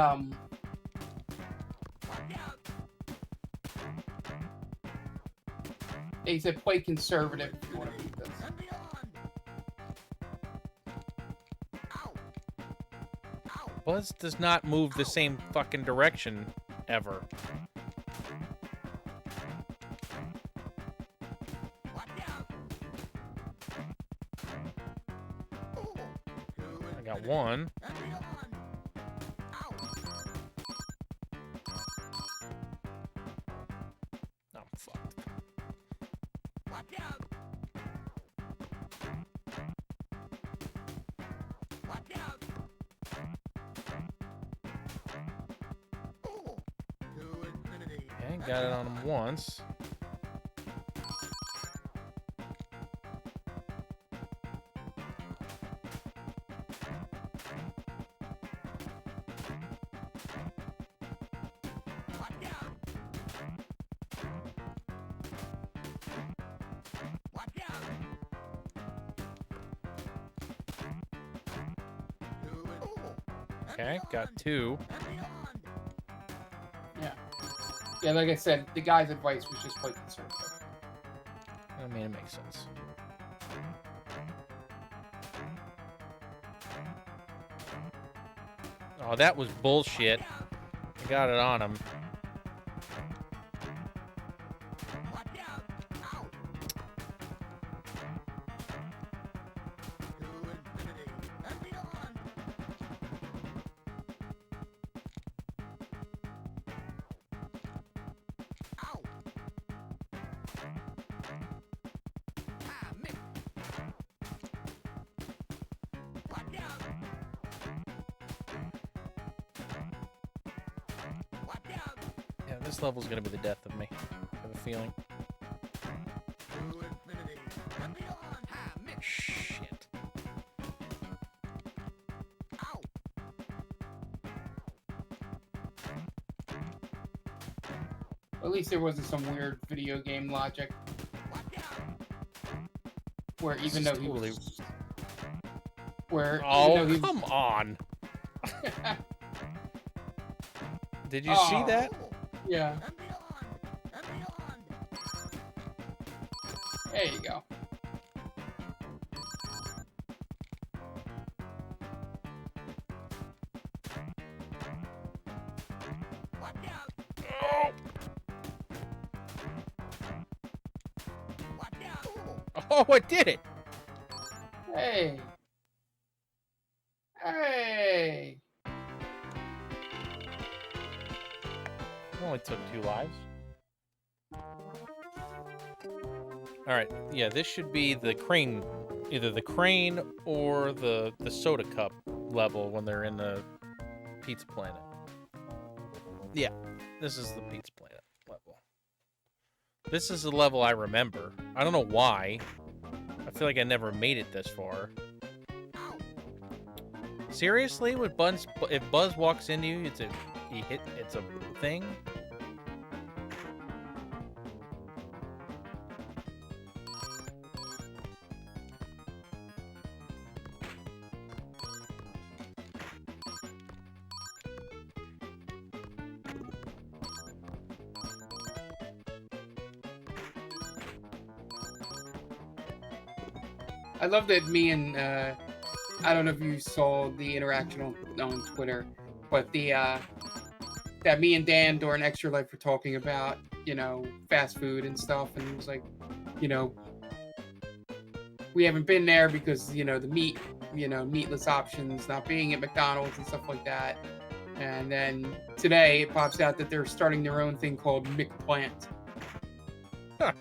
they said play conservative if you want to beat this. Buzz does not move the same fucking direction ever. I got one. I'm fucked. Okay, got it on him once. Okay, got 2. Yeah, like I said, the guy's advice was just play conservative. I mean, it makes sense. Oh, that was bullshit. I got it on him. Yeah, this level's gonna be the death of me. I have a feeling. Shit. At least there wasn't some weird video game logic where even though he was, Oh, come on. Did you see that? Yeah. There you go. Oh, I did it! Hey. Hey. Only took 2 lives. Alright, yeah, this should be the crane. Either the crane or the soda cup level when they're in the Pizza Planet. Yeah, this is the Pizza Planet level. This is the level I remember. I don't know why. I feel like I never made it this far. Seriously, with if Buzz walks into you, it's a thing. I love that me and I don't know if you saw the interaction on Twitter, but the that me and Dan during Extra Life were talking about, you know, fast food and stuff, and it was like, you know, we haven't been there because, you know, the meatless options not being at McDonald's and stuff like that. And then today it pops out that they're starting their own thing called McPlant. Huh.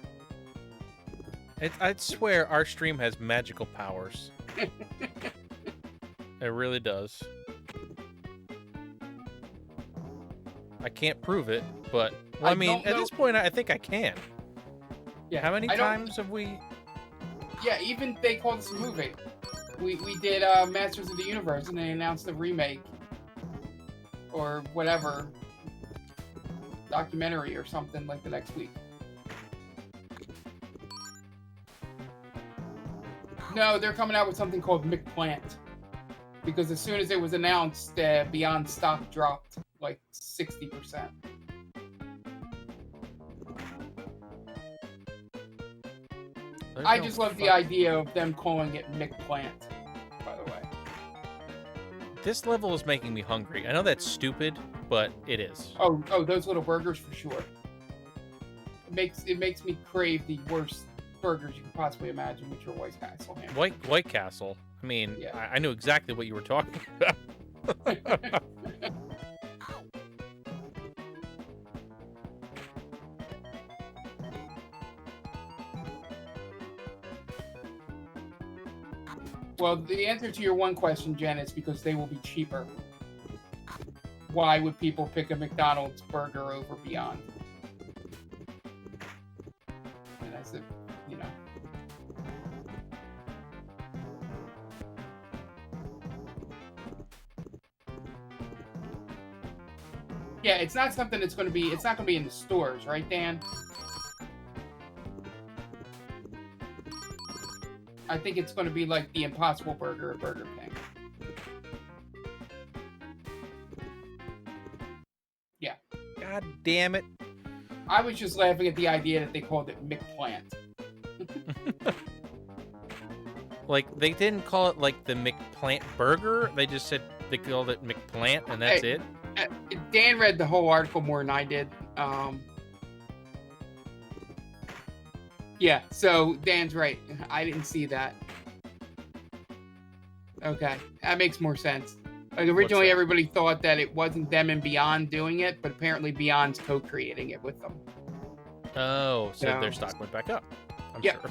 I'd swear our stream has magical powers. It really does. I can't prove it, but well, I mean, at this point, I think I can. Yeah. How many times have we? Yeah, even they called this a movie. We did Masters of the Universe, and they announced the remake or whatever documentary or something like the next week. No, they're coming out with something called McPlant. Because as soon as it was announced, Beyond stock dropped like 60%. I just love the idea of them calling it McPlant, by the way. This level is making me hungry. I know that's stupid, but it is. Oh, those little burgers for sure. It makes me crave the worst burgers you could possibly imagine with your White Castle ham. White Castle. I mean, yeah. I knew exactly what you were talking about. Well, the answer to your one question, Jen, is because they will be cheaper. Why would people pick a McDonald's burger over Beyond? And I said, you know. Yeah, it's not something that's going to be, it's not going to be in the stores, right, Dan? I think it's going to be like the Impossible Burger at Burger King. Yeah. God damn it. I was just laughing at the idea that they called it McPlant. Like, they didn't call it like the McPlant Burger. They just said they called it McPlant, and that's it. Dan read the whole article more than I did. Yeah, so Dan's right. I didn't see that. Okay, that makes more sense. Like, originally, everybody thought that it wasn't them and Beyond doing it, but apparently Beyond's co-creating it with them. Oh, so their stock went back up. I'm sure.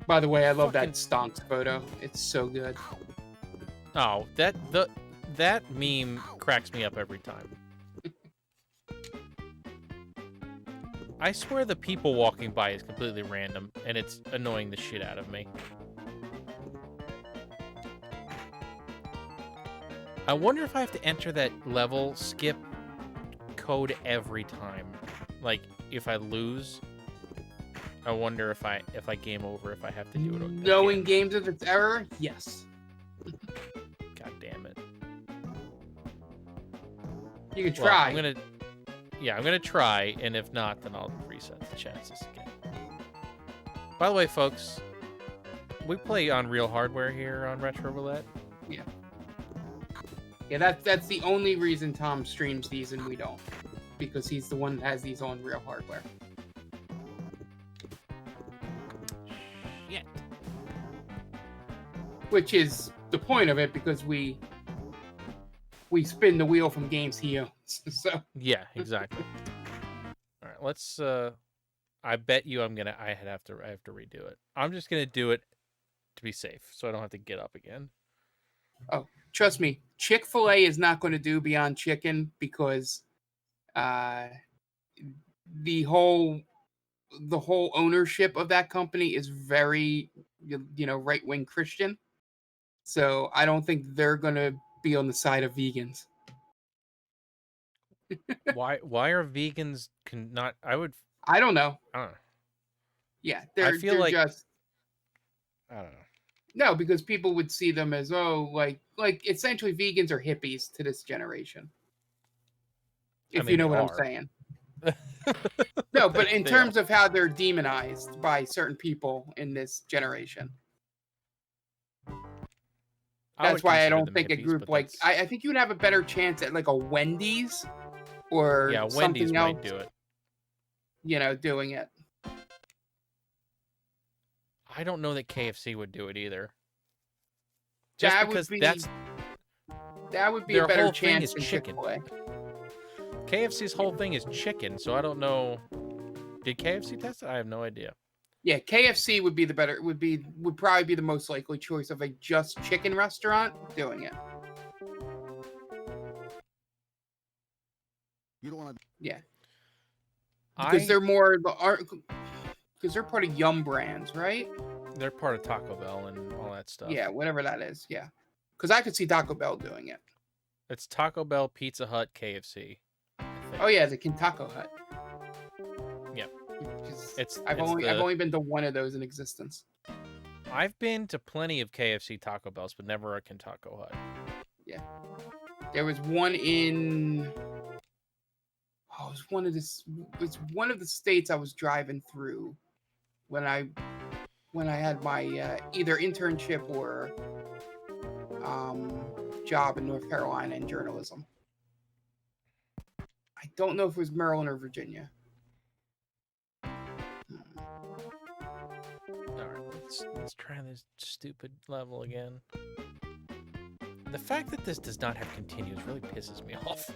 By the way, I love that stonks photo. It's so good. Oh, that meme cracks me up every time. I swear the people walking by is completely random, and it's annoying the shit out of me. I wonder if I have to enter that level skip code every time. Like, if I lose, I wonder if I game over if I have to do it again. Knowing games of its error, yes. God damn it. You can try. Well, I'm gonna try, and if not, then I'll reset the chances again. By the way, folks, we play on real hardware here on Retro Roulette. Yeah. Yeah, that's the only reason Tom streams these and we don't. because he's the one that has these on real hardware. Shit. Which is the point of it, because we spin the wheel from games he owns. So Yeah, exactly. All right, let's. I bet you I have to redo it. I'm just gonna do it to be safe, so I don't have to get up again. oh, trust me, Chick-fil-A is not going to do Beyond Chicken, because the whole ownership of that company is very, right-wing Christian. So I don't think they're going to be on the side of vegans. Why are vegans not? I don't know. I don't know. Yeah, I feel like just I don't know. no, because people would see them as, like essentially vegans are hippies to this generation. If you know what I'm saying. No, but in terms of how they're demonized by certain people in this generation. That's why I don't think a group like I think you'd have a better chance at like a Wendy's or Wendy's something else. might do it. Doing it. I don't know that KFC would do it either. That would be a better chance than chicken. Chick-fil-A. KFC's whole thing is chicken, so I don't know. Did KFC test it? I have no idea. Yeah, KFC would probably be the most likely choice of a just chicken restaurant doing it. You don't want to. Yeah. Because they're part of Yum Brands, right? They're part of Taco Bell and all that stuff. Yeah, whatever that is. Yeah. Because I could see Taco Bell doing it. It's Taco Bell, Pizza Hut, KFC. Oh yeah, the Kintaco Hut. Yep. I've only been to one of those in existence. I've been to plenty of KFC Taco Bells, but never a Kintaco Hut. Yeah. There was one in. Oh, it was one of the states I was driving through when I had my either internship or job in North Carolina in journalism. I don't know if it was Maryland or Virginia. Alright, let's try this stupid level again. The fact that this does not have continues really pisses me off.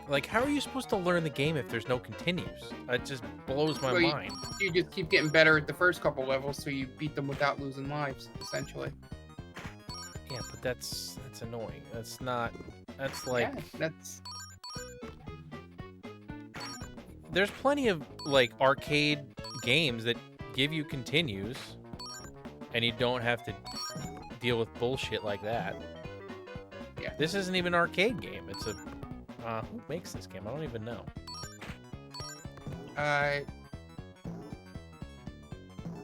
Like, how are you supposed to learn the game if there's no continues? It just blows my mind. You just keep getting better at the first couple levels, so you beat them without losing lives, essentially. Yeah, but that's annoying. That's like... Yeah, that's... There's plenty of, like, arcade games that give you continues, and you don't have to deal with bullshit like that. Yeah. This isn't even an arcade game. It's a... who makes this game? I don't even know.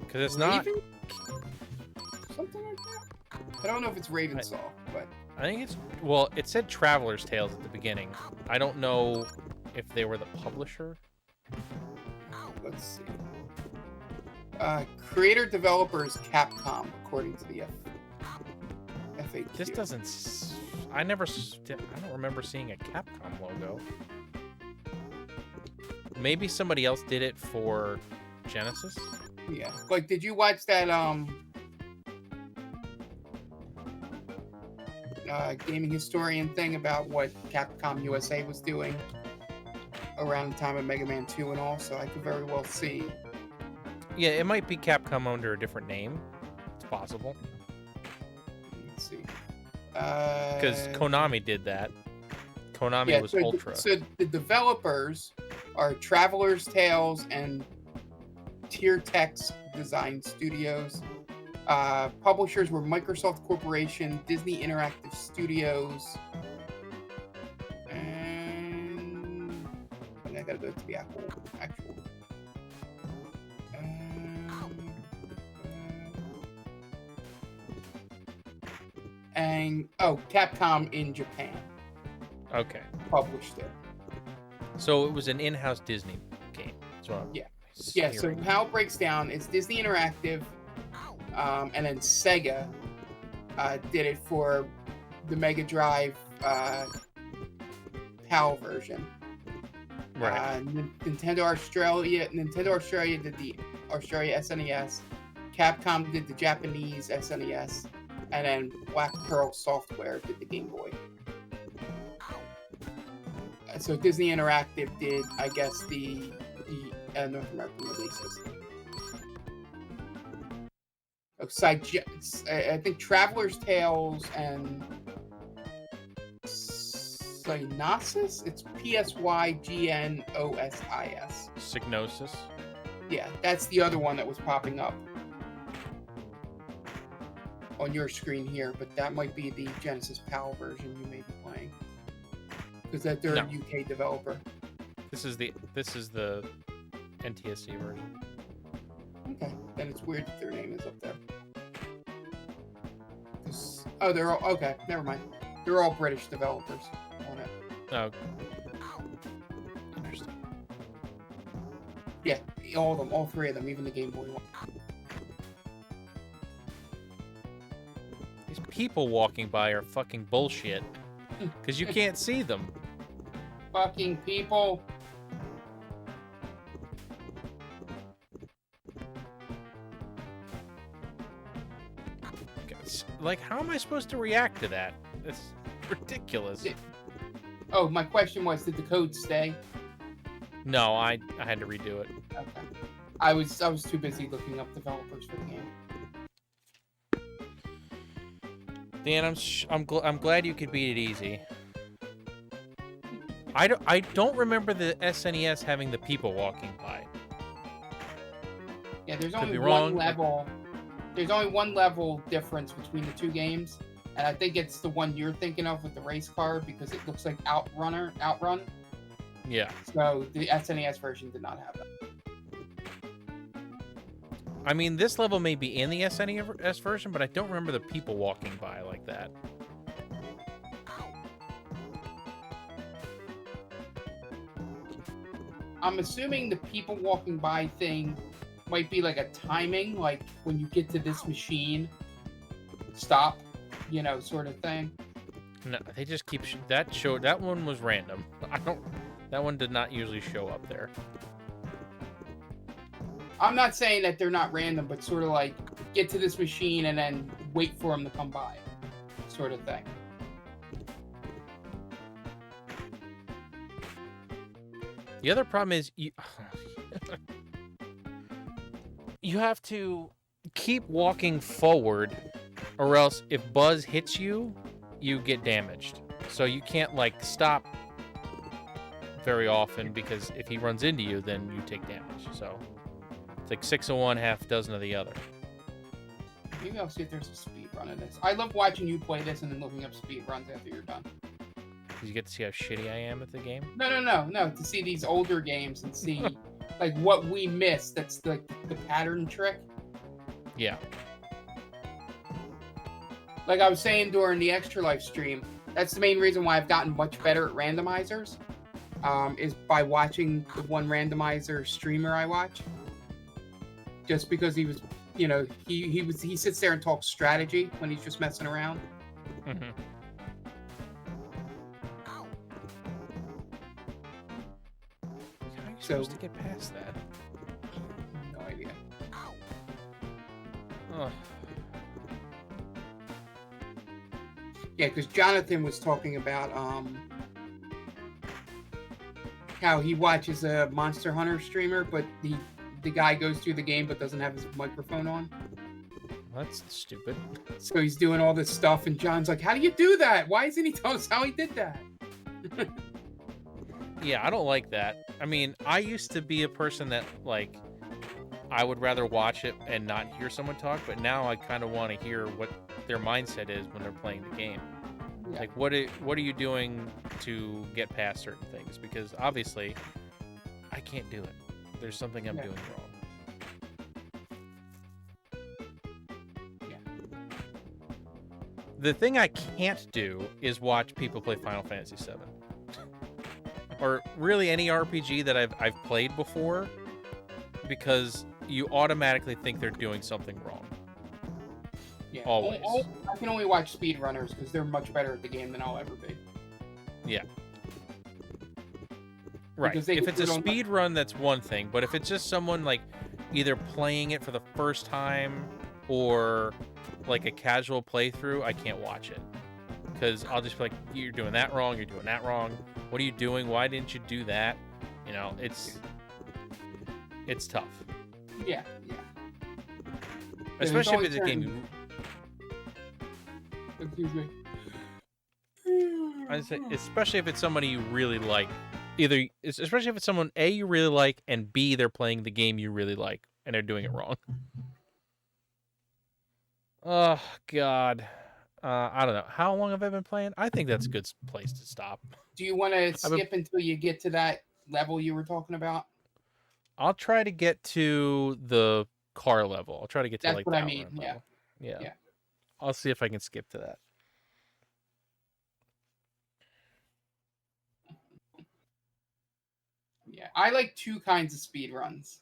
Because it's not... Something like that? I don't know if it's Ravensaw, but... I think it's... Well, it said Traveler's Tales at the beginning. I don't know if they were the publisher. Let's see. Creator developers Capcom, according to the FAQ. This doesn't... I don't remember seeing a Capcom logo. Maybe somebody else did it for Genesis? Yeah. Like, did you watch that gaming historian thing about what Capcom USA was doing around the time of Mega Man 2 and all? So I could very well see. Yeah, it might be Capcom under a different name. It's possible. Let's see. Because Konami did that. Konami was Ultra. So the developers are Traveler's Tales and Tiertex Design Studios. Publishers were Microsoft Corporation, Disney Interactive Studios, and I gotta go to the actual. And Capcom in Japan. Okay. Published it. So it was an in-house Disney game. Yeah. So how it breaks down is Disney Interactive, and then Sega did it for the Mega Drive PAL version. Right. Nintendo Australia did the Australia SNES. Capcom did the Japanese SNES, and then Black Pearl Software did the Game Boy. So Disney Interactive did, I guess, the North American releases. I think Traveler's Tales and Psygnosis? It's Psygnosis. Psygnosis. Yeah, that's the other one that was popping up on your screen here, but that might be the Genesis PAL version you may be playing. Because they're a UK developer. This is the NTSC version. Okay, then it's weird that their name is up there. Oh, they're all okay. Never mind. They're all British developers on it. Oh, interesting. Yeah, all of them, all three of them, even the Game Boy one. These people walking by are fucking bullshit. Because you can't see them. Fucking people. Like, how am I supposed to react to that? It's ridiculous. Oh, my question was, did the code stay? No, I had to redo it. Okay. I was too busy looking up developers for the game. Dan, I'm glad you could beat it easy. I don't remember the SNES having the people walking by. Yeah, there's only one level. There's only one level difference between the two games, and I think it's the one you're thinking of with the race car because it looks like Outrun. Yeah. So the SNES version did not have that. I mean, this level may be in the SNES version, but I don't remember the people walking by like that. I'm assuming the people walking by thing might be like a timing, like when you get to this machine, stop, sort of thing. No, they just keep that one was random. That one did not usually show up there. I'm not saying that they're not random, but sort of like get to this machine and then wait for them to come by, sort of thing. The other problem is you have to keep walking forward, or else if Buzz hits you, you get damaged. So you can't like stop very often, because if he runs into you, then you take damage. So it's like 6 of one, half dozen of the other. Maybe I'll see if there's a speed run in this. I love watching you play this and then looking up speed runs after you're done. You get to see how shitty I am at the game? No. To see these older games and see like what we missed. That's like the pattern trick. Yeah. Like I was saying during the Extra Life stream, that's the main reason why I've gotten much better at randomizers. Is by watching the one randomizer streamer I watch. Just because he was, he sits there and talks strategy when he's just messing around. Mm-hmm. How are you supposed to get past that? No idea. Ugh. Yeah, because Jonathan was talking about how he watches a Monster Hunter streamer, but the guy goes through the game but doesn't have his microphone on. That's stupid. So he's doing all this stuff, and John's like, how do you do that? Why isn't he telling us how he did that? Yeah, I don't like that. I mean, I used to be a person that, like, I would rather watch it and not hear someone talk, but now I kind of want to hear what their mindset is when they're playing the game. Yeah. Like, what are you doing to get past certain things? Because obviously, I can't do it. There's something I'm doing wrong. Yeah. The thing I can't do is watch people play Final Fantasy VII. Or really any RPG that I've played before, because you automatically think they're doing something wrong. Yeah. Always. I can only watch speedrunners because they're much better at the game than I'll ever be. Yeah. Right. Because they If can it's a do it on, speed run, that's one thing. But if it's just someone like either playing it for the first time or like a casual playthrough, I can't watch it. Because I'll just be like, you're doing that wrong, you're doing that wrong. What are you doing? Why didn't you do that? You know, it's tough. Yeah. Especially if it's a game you... Excuse me. I say, especially if it's somebody you really like. Especially if it's someone A, you really like, and B, they're playing the game you really like, and they're doing it wrong. Oh, God. I don't know. How long have I been playing? I think that's a good place to stop. Do you want to skip until you get to that level you were talking about? I'll try to get to the car level. I'll try to get to That's like what the I mean. outrun Yeah. level. Yeah. I'll see if I can skip to that. Yeah. I like two kinds of speed runs.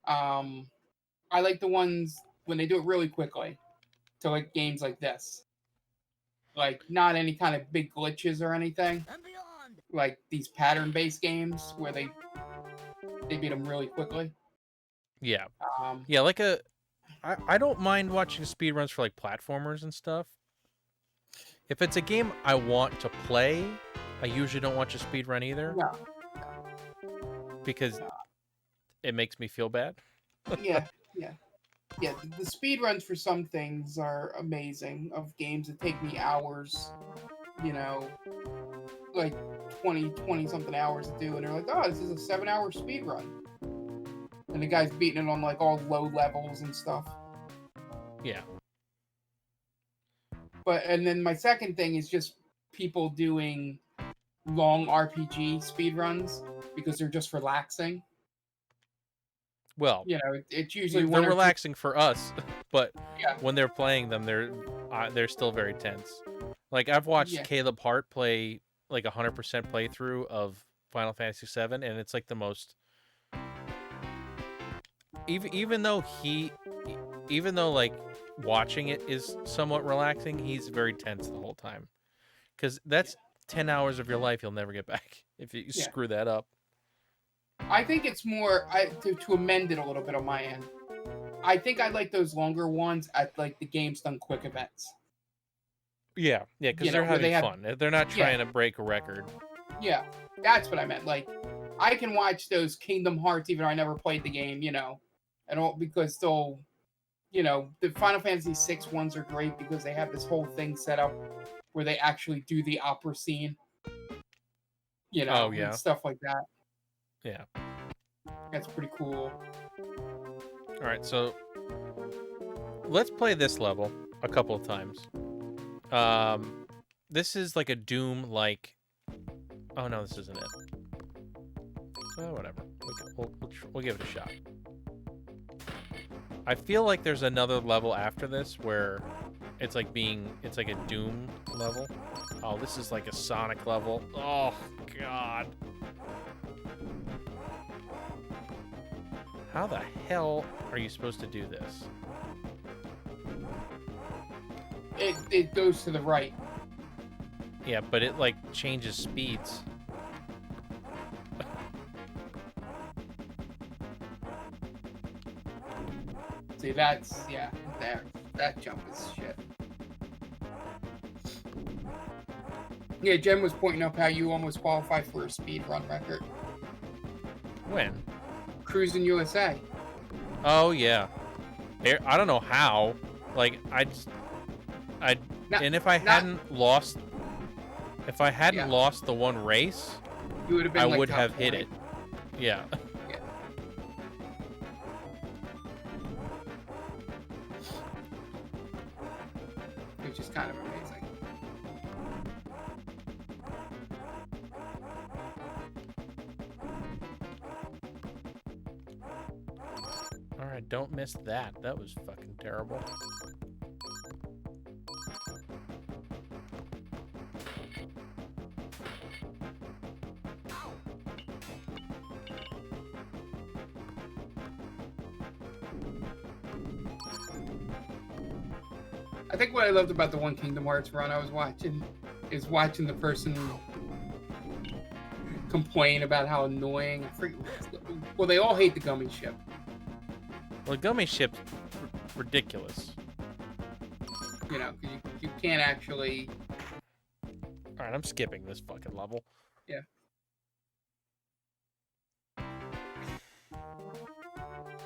I like the ones when they do it really quickly. To like games like this. Like not any kind of big glitches or anything. And beyond. Like these pattern-based games where they beat them really quickly. Yeah. Um, Yeah, like I don't mind watching speedruns for like platformers and stuff. If it's a game I want to play, I usually don't watch a speedrun either. no, Because it makes me feel bad. yeah. The speed runs for some things are amazing. Of games that take me hours, you know, like 20 something hours to do, and they're like, oh, this is a 7-hour speed run, and the guy's beating it on like all low levels and stuff. Yeah. And then my second thing is just people doing long RPG speed runs because they're just relaxing. Well, You know, it's usually they're one or two. relaxing for us, but Yeah. when they're playing them, they're still very tense. Like I've watched Yeah. Caleb Hart play like 100% playthrough of Final Fantasy VII, and it's like the most. Even though like watching it is somewhat relaxing, he's very tense the whole time, because that's 10 hours of your life you'll never get back if you screw that up. I think it's more to amend it a little bit on my end. I think I like those longer ones at like the games done quick events. Yeah, because they're having fun. They're not trying to break a record. Yeah, that's what I meant. Like, I can watch those Kingdom Hearts even though I never played the game, you know, and all because they'll, you know, the Final Fantasy VI ones are great because they have this whole thing set up where they actually do the opera scene, you know, and stuff like that. Yeah. That's pretty cool. All right, so let's play this level a couple of times. This is like a Doom-like... Oh, no, this isn't it. Whatever. We'll give it a shot. I feel like there's another level after this where it's like a Doom level. Oh, this is like a Sonic level. Oh, God. How the hell are you supposed to do this? It goes to the right. Yeah, but it like changes speeds. See, that's there. That jump is shit. Yeah, Jen was pointing out how you almost qualified for a speed run record. When? Cruising USA. Oh yeah. I don't know how. Like and if I hadn't lost lost the one race, you would have been I like would top have 20. hit it. Yeah. Yeah. Which is kind of amazing. All right, don't miss that. That was fucking terrible. I think what I loved about the one Kingdom Hearts run I was watching is watching the person complain about how annoying. Well, they all hate the gummy ship. Well, the gummy ship's ridiculous. You know, 'cause you can't actually. All right, I'm skipping this fucking level. Yeah.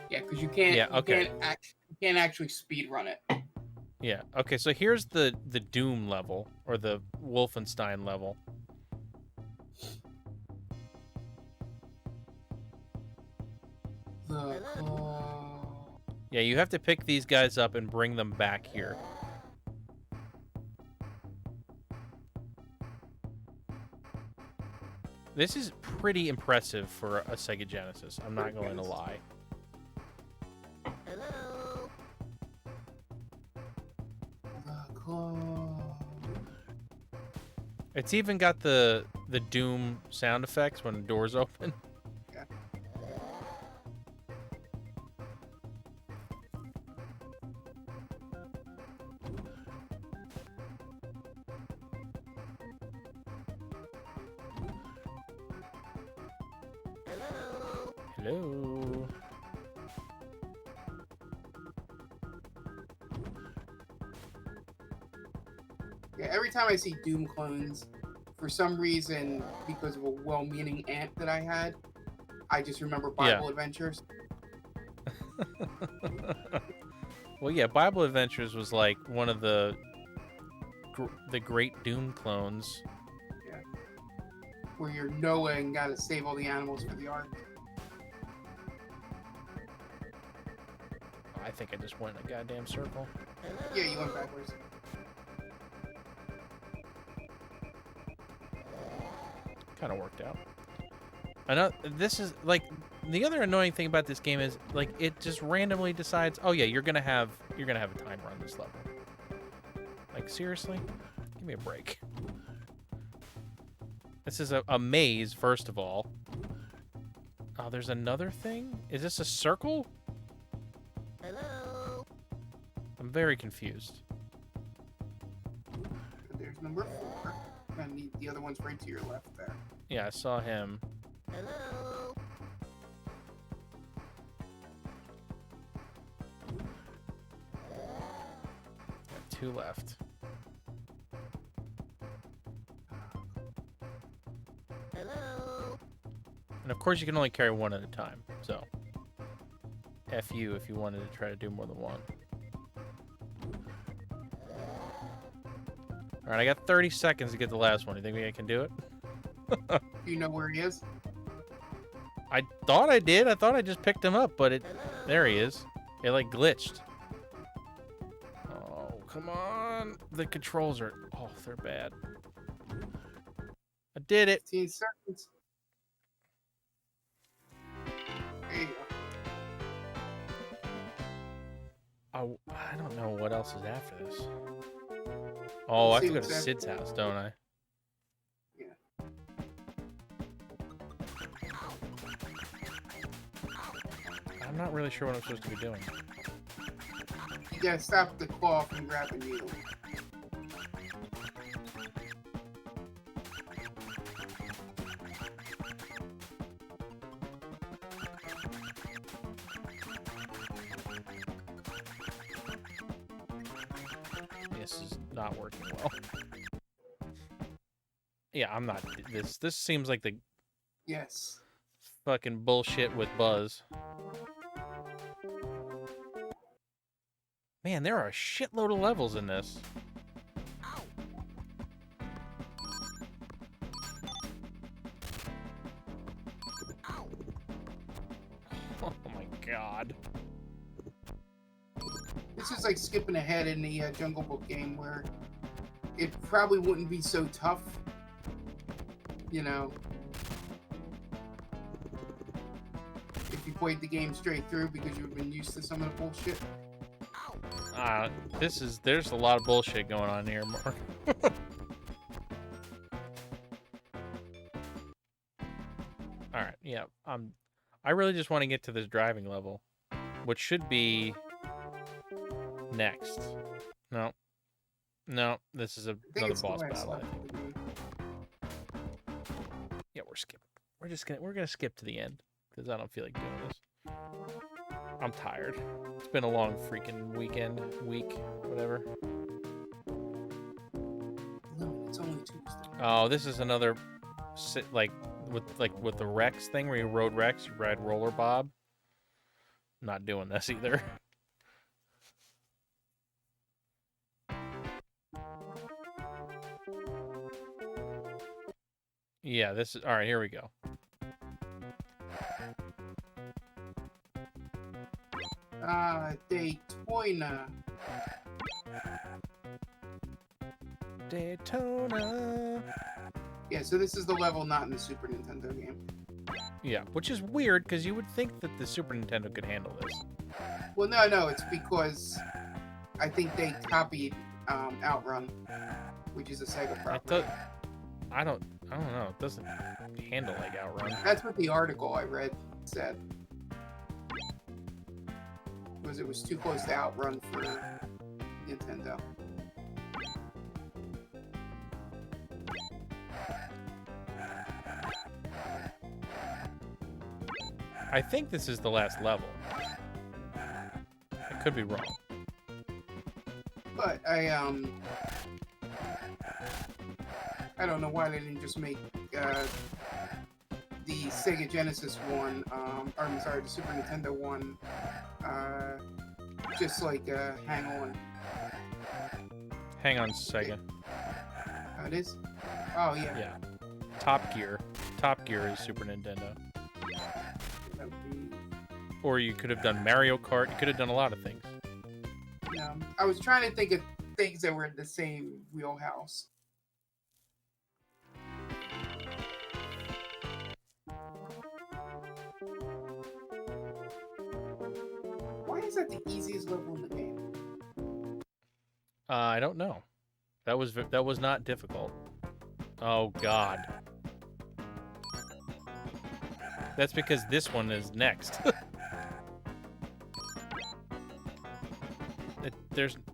Yeah, because you can't. Yeah, okay. You can't actually speed run it. Yeah. Okay, so here's the Doom level or the Wolfenstein level. Yeah, you have to pick these guys up and bring them back here. This is pretty impressive for a Sega Genesis. I'm not going to lie. It's even got the Doom sound effects when the doors open. Yeah. Hello. Yeah, every time I see Doom clones, for some reason, because of a well-meaning aunt that I had, I just remember Bible Adventures. Well, yeah, Bible Adventures was like one of the great Doom clones. Yeah. Where you're Noah and gotta save all the animals for the ark. I think I just went in a goddamn circle. Yeah, you went backwards. Kind of worked out. I know this is like the other annoying thing about this game is like it just randomly decides, oh yeah, you're gonna have a timer on this level. Like seriously, give me a break. This is a maze, first of all. Oh, there's another thing. Is this a circle? Hello. I'm very confused. There's number 4, and the other one's right to your left there. Yeah, I saw him. Hello. Got 2 left. Hello. And of course, you can only carry 1 at a time. So, F you if you wanted to try to do more than 1. All right, I got 30 seconds to get the last one. You think I can do it? Do you know where he is? I thought I did. I thought I just picked him up, but there he is. It like glitched. Oh, come on. The controls are, they're bad. I did it. 15 seconds. There you go. Oh, I don't know what else is after this. Oh, I have to go to Sid's house, don't I? Yeah. I'm not really sure what I'm supposed to be doing. You gotta stop the claw from grabbing you. This is not working well. Yeah, I'm not. This seems like the Yes. fucking bullshit with Buzz. Man, there are a shitload of levels in this. Oh my god. This is like skipping ahead in the Jungle Book game where it probably wouldn't be so tough, you know, if you played the game straight through because you've been used to some of the bullshit. There's a lot of bullshit going on here, Mark. Alright, yeah. I really just want to get to this driving level, which should be next. No, No, this is I think another it's the boss last battle. level of the game. Yeah, we're skipping. We're gonna skip to the end because I don't feel like doing this. I'm tired. It's been a long freaking week, whatever. No, it's only Tuesday. Oh, this is another like with the Rex thing where you rode Rex, you ride Roller Bob. Not doing this either. Yeah, this is all right. Here we go. Daytona. Daytona. Yeah, so this is the level not in the Super Nintendo game. Yeah, which is weird because you would think that the Super Nintendo could handle this. Well, no, it's because I think they copied Outrun, which is a Sega property. I don't know. It doesn't handle like Outrun. That's what the article I read said. Was it was too close to Outrun for Nintendo. I think this is the last level. I could be wrong. But I don't know why they didn't just make the Sega Genesis one, or I'm sorry, the Super Nintendo one, just like Hang On. Hang on, Sega. Oh, it is? Oh, yeah. Yeah. Top Gear. Top Gear is Super Nintendo. That would be... Or you could have done Mario Kart. You could have done a lot of things. I was trying to think of things that were in the same wheelhouse. Why is that the easiest level in the game? I don't know. That was not difficult. Oh God. That's because this one is next.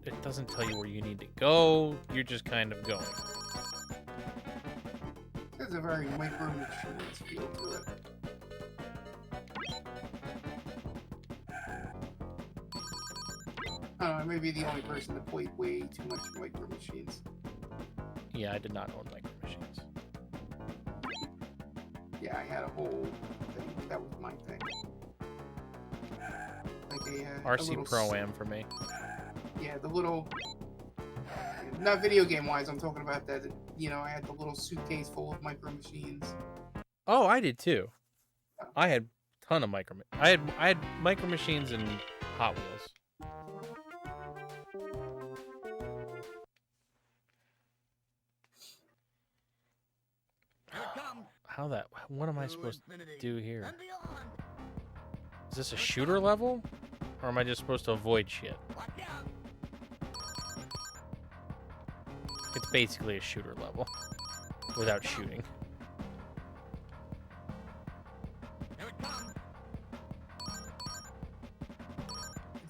It doesn't tell you where you need to go. You're just kind of going. There's a very Micro Machines feel to it. I don't know, maybe the only person that played way too much Micro Machines. Yeah, I did not own Micro Machines. Yeah, I had a whole thing. That was my thing. Like a RC Pro-Am for me. Yeah, the little... Not video game-wise, I'm talking about that, you know, I had the little suitcase full of Micro Machines. Oh, I did too. I had a ton of I had Micro Machines and Hot Wheels. What am I supposed to do here? Is this a shooter level? Or am I just supposed to avoid shit? It's basically a shooter level. Without shooting.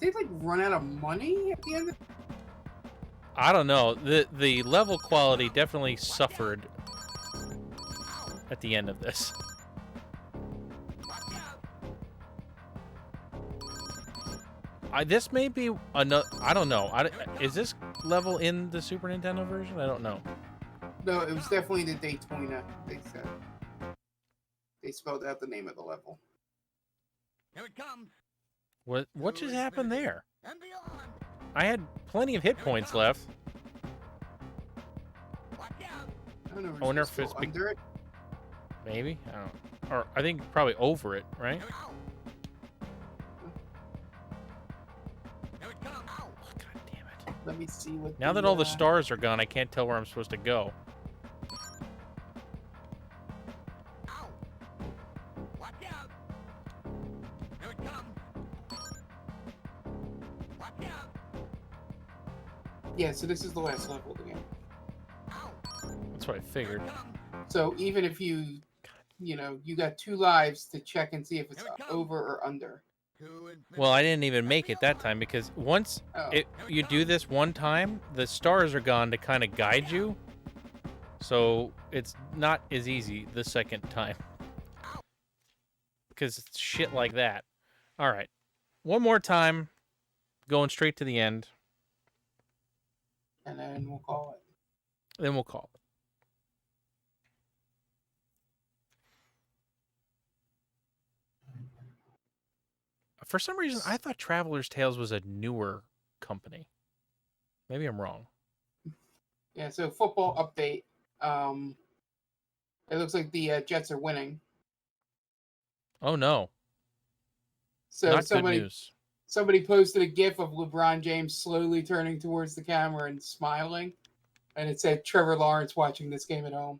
Did they, like, run out of money at the end of... I don't know. The level quality definitely suffered at the end of this. This may be another... I don't know. Is this level in the Super Nintendo version? I don't know. No, it was definitely the Daytona, they said. They spelled out the name of the level. Here it comes. What just happened there? I had plenty of hit points left. I don't know. I wonder if it's under it. Maybe? I don't know. Or I think probably over it, right? Oh, God damn it. Let me see what. Now that all the stars are gone, I can't tell where I'm supposed to go. Yeah, so this is the last level of the game. That's what I figured. So even if you know, you got 2 lives to check and see if it's over or under. Well, I didn't even make it that time because once Oh, you do this one time, the stars are gone to kind of guide you. So it's not as easy the second time. Because it's shit like that. All right. One more time. Going straight to the end. and then we'll call it. Then we'll call it. For some reason, I thought Traveler's Tales was a newer company. Maybe I'm wrong. Yeah, so football update. It looks like the Jets are winning. Oh, no. So Not good news. somebody posted a GIF of LeBron James slowly turning towards the camera and smiling, and it said Trevor Lawrence watching this game at home.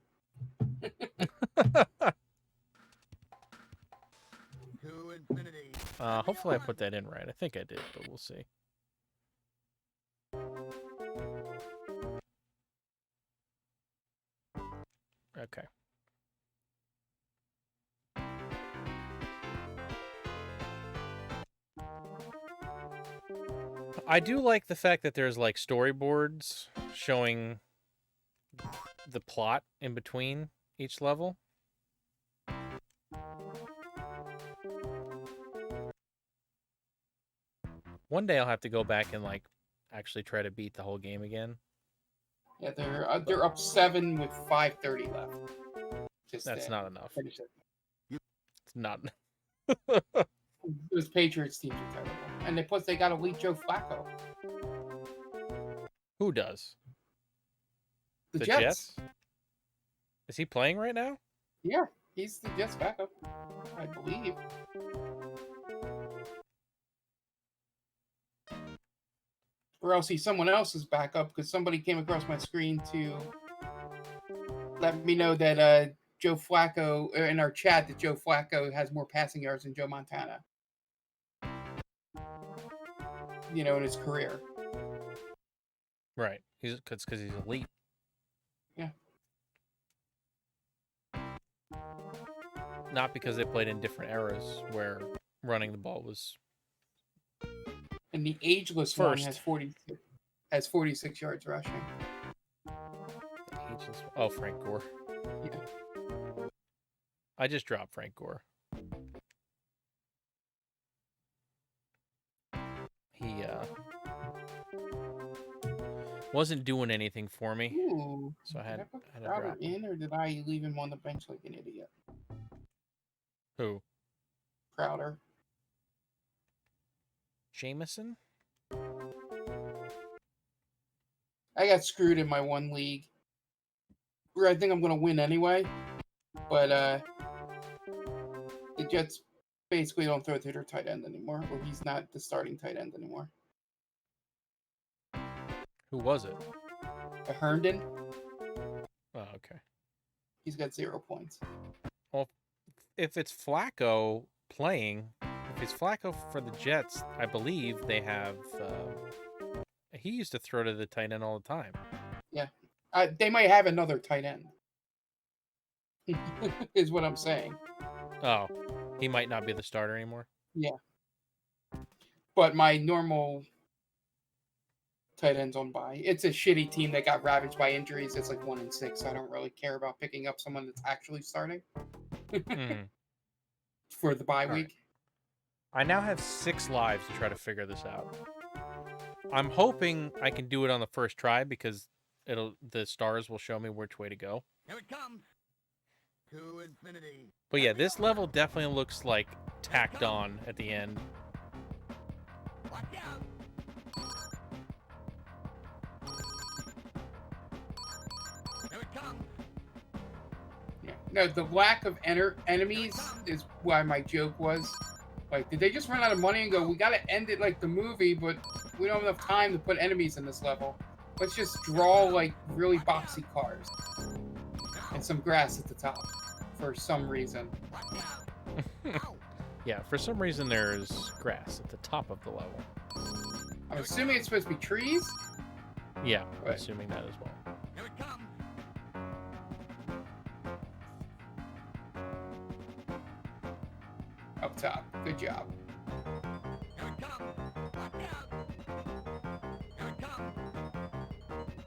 Hopefully I put that in right. I think I did, but we'll see. Okay. I do like the fact that there's like storyboards showing the plot in between each level. One day I'll have to go back and like actually try to beat the whole game again. Yeah, they're up 7 with 5:30 left. That's not enough. Finish it. It's not. Those Patriots teams are terrible, and they got elite Joe Flacco. Who does? The The Jets. Is he playing right now? Yeah, he's the Jets backup, I believe. Or else he's someone else's backup because somebody came across my screen to let me know that Joe Flacco in our chat that Joe Flacco has more passing yards than Joe Montana. You know, in his career. Right. Because he's elite. Yeah. Not because they played in different eras where running the ball was And the ageless First. one has 46 yards rushing. ageless. Oh, Frank Gore. Yeah. I just dropped Frank Gore. He wasn't doing anything for me, Ooh. so I Did I had put to Crowder drop him. in, or did I leave him on the bench like an idiot? Who? Crowder. Jameson? I got screwed in my one league, where I think I'm going to win anyway. But the Jets basically don't throw to their tight end anymore, or he's not the starting tight end anymore. Who was it? Herndon, Oh, okay. he's got 0 points. Well, if it's Flacco playing, if it's Flacco for the Jets, I believe they have. He used to throw to the tight end all the time. They might have another tight end, is what I'm saying. Oh, he might not be the starter anymore. But my normal tight end's on bye. It's a shitty team that got ravaged by injuries. It's like 1-6. So I don't really care about picking up someone that's actually starting for the bye All right. week. I now have 6 lives to try to figure this out. I'm hoping I can do it on the first try because the stars will show me which way to go. Here it comes. To infinity. But yeah, this level definitely looks like tacked on at the end. Watch out. Here it comes. Yeah. No, the lack of enemies is why my joke was. Like, did they just run out of money and go, we got to end it like the movie, but we don't have enough time to put enemies in this level. Let's just draw, like, really boxy cars. And some grass at the top. For some reason. Yeah, for some reason there's grass at the top of the level. I'm assuming it's supposed to be trees? Yeah, I'm Right. assuming that as well. Here it comes. Up top. Good job.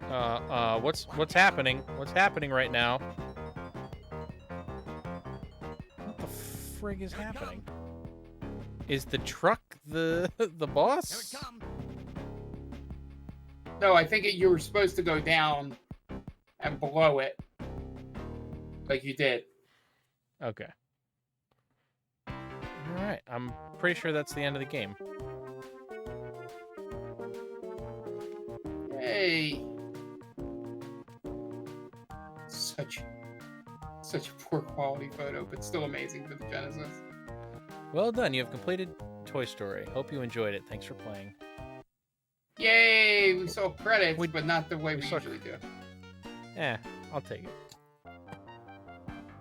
What's happening? What's happening right now? What the frig is happening? Is the truck the boss? No, I think you were supposed to go down and below it, like you did. Okay. All right. I'm pretty sure that's the end of the game. Hey. Such a poor quality photo, but still amazing for the Genesis. Well done. You have completed Toy Story. Hope you enjoyed it. Thanks for playing. Yay! We saw credits, but not the way we saw- usually do. Yeah, I'll take it.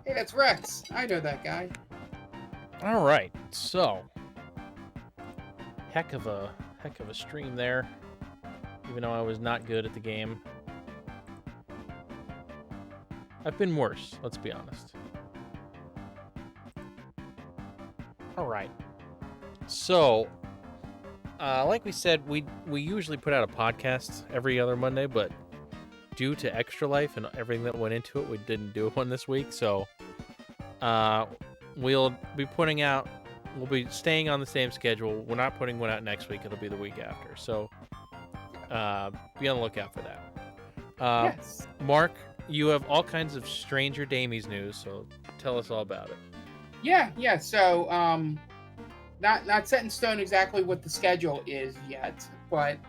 Hey, that's Rex. I know that guy. All right. So, heck of a stream there. Even though I was not good at the game. I've been worse, let's be honest. All right. So, like we said, we usually put out a podcast every other Monday, but due to Extra Life and everything that went into it, we didn't do one this week. So, we'll be staying on the same schedule. We're not putting one out next week. It'll be the week after. So, be on the lookout for that. Yes. Mark, you have all kinds of Stranger Damies news, so tell us all about it. Yeah. So, not set in stone exactly what the schedule is yet, but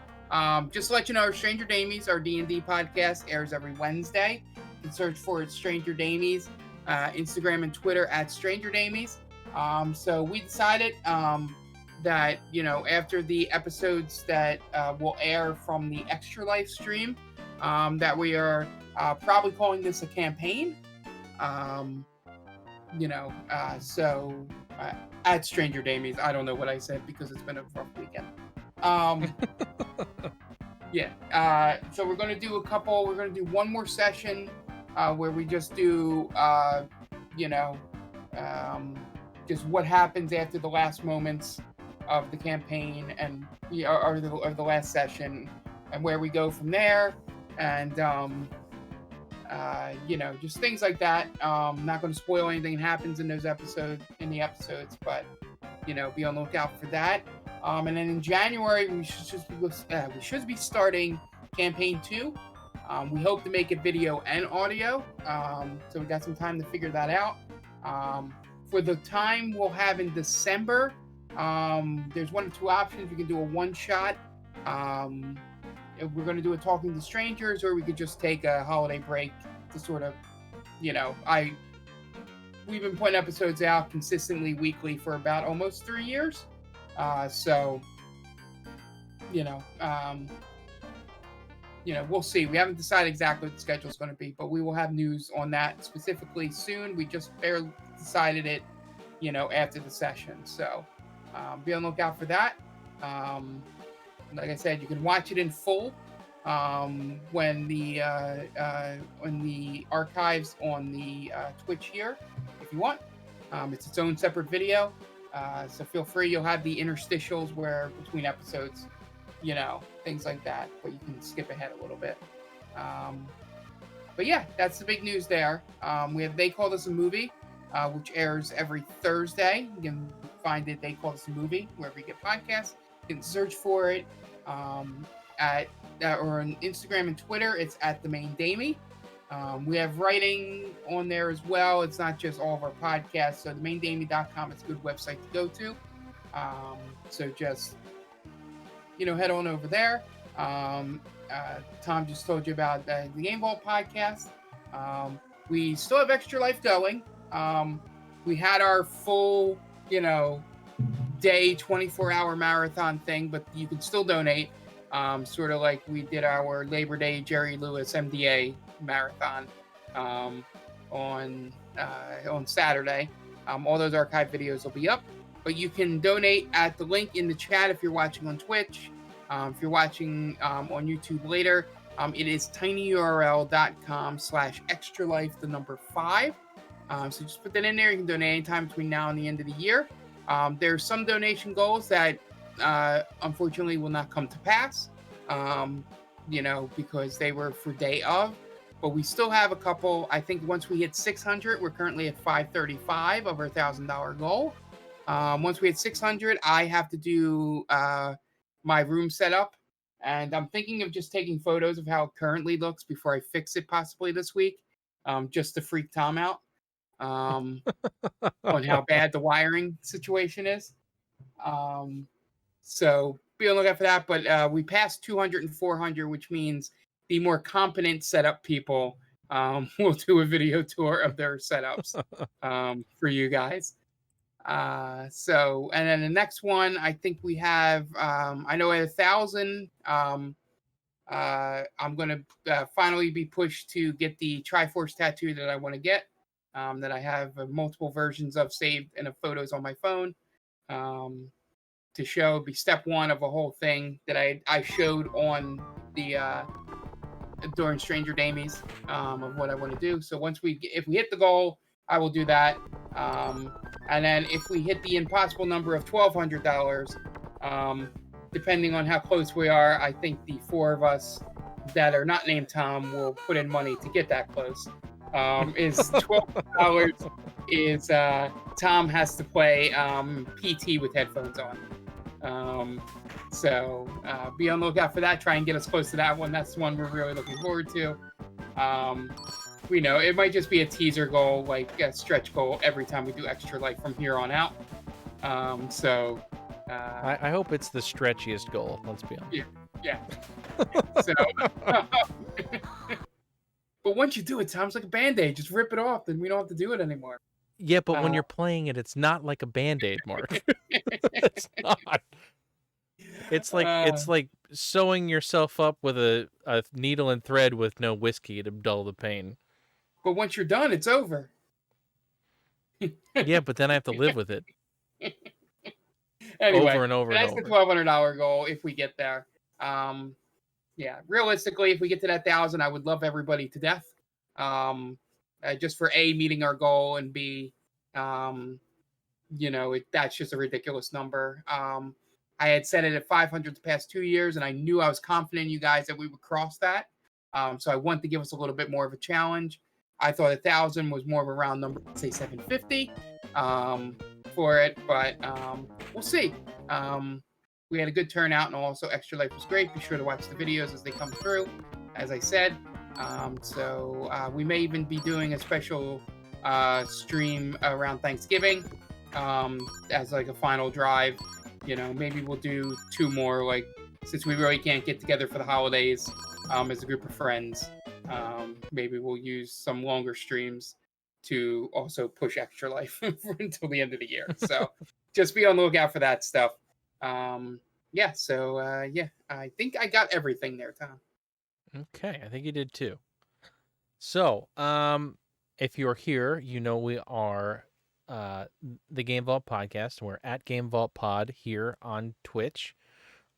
just to let you know, Stranger Damies, our D&D podcast, airs every Wednesday. You can search for it, Stranger Damies, Instagram and Twitter at Stranger Damies. So we decided that, after the episodes that will air from the Extra Life stream, that we are probably calling this a campaign. So at Stranger Damies, I don't know what I said because it's been a rough weekend. Yeah. So we're going to do one more session where we just do, just what happens after the last moments of the campaign and or the last session and where we go from there. And, just things like that. I'm not going to spoil anything that happens in the episodes, but, be on the lookout for that. And then in January, we should be starting campaign 2. We hope to make it video and audio. So we got some time to figure that out. For the time we'll have in December, there's one or two options. We can do a one-shot. We're going to do a Talking to Strangers, or we could just take a holiday break to sort of, we've been putting episodes out consistently weekly for about almost 3 years. We'll see. We haven't decided exactly what the schedule is going to be, but we will have news on that specifically soon. We just barely decided it, after the session. So be on the lookout for that. Like I said, you can watch it in full when the archives on the Twitch here, if you want. It's its own separate video, so feel free. You'll have the interstitials where between episodes, things like that, but you can skip ahead a little bit. But yeah, that's the big news there. We have They Call This a Movie, which airs every Thursday. You can find it, They Call This a Movie, wherever you get podcasts. You can search for it or on Instagram and Twitter. It's at The Main Damie. We have writing on there as well. It's not just all of our podcasts. So themaindamie.com is a good website to go to. So just, head on over there. Tom just told you about the Game Vault podcast. We still have Extra Life going. We had our full, day 24-hour marathon thing, but you can still donate. Sort of like we did our Labor Day Jerry Lewis MDA marathon on Saturday. All those archive videos will be up, but you can donate at the link in the chat if you're watching on Twitch. If you're watching on YouTube later, it is tinyurl.com/extralife5. So just put that in there. You can donate anytime between now and the end of the year. There's some donation goals that unfortunately will not come to pass. because they were for day of. But we still have a couple. I think once we hit 600, we're currently at 535 of our $1,000 goal. Once we hit 600, I have to do my room setup. And I'm thinking of just taking photos of how it currently looks before I fix it possibly this week, just to freak Tom out on how bad the wiring situation is. So be on the lookout for that. But we passed 200 and 400, which means the more competent setup people will do a video tour of their setups for you guys. And then the next one, I think we have, I know at 1,000, I'm going to finally be pushed to get the Triforce tattoo that I want to get, that I have multiple versions of saved in photos on my phone. To show, be step one of a whole thing that I showed on the during Stranger Damies of what I want to do. So if we hit the goal, I will do that. And then if we hit the impossible number of $1,200, depending on how close we are, I think the four of us that are not named Tom will put in money to get that close. Is $12 is Tom has to play PT with headphones on. So be on the lookout for that. Try and get us close to that one. That's the one we're really looking forward to. We know it might just be a teaser goal, like a stretch goal every time we do Extra Life from here on out. I hope it's the stretchiest goal. Let's be honest. Yeah. So, but once you do it, Tom's like a Band-Aid. Just rip it off, then we don't have to do it anymore. Yeah, but when you're playing it, it's not like a Band-Aid, Mark. It's not. It's like sewing yourself up with a needle and thread with no whiskey to dull the pain. But once you're done, it's over. Yeah, but then I have to live with it. Anyway, over and over that's and the $1,200 goal if we get there. Yeah, realistically, if we get to that 1,000, I would love everybody to death. Just for A, meeting our goal, and B, that's just a ridiculous number. I had set it at 500 the past 2 years, and I knew I was confident in you guys that we would cross that. So I wanted to give us a little bit more of a challenge. I thought 1,000 was more of a round number, say 750 for it, but we'll see. We had a good turnout, and also Extra Life was great. Be sure to watch the videos as they come through, as I said. We may even be doing a special stream around Thanksgiving as like a final drive. Maybe we'll do 2 more, like, since we really can't get together for the holidays as a group of friends. Maybe we'll use some longer streams to also push Extra Life until the end of the year. So just be on the lookout for that stuff. I think I got everything there, Tom. Okay, I think you did too. So, if you're here, we are the Game Vault Podcast. We're at Game Vault Pod here on Twitch.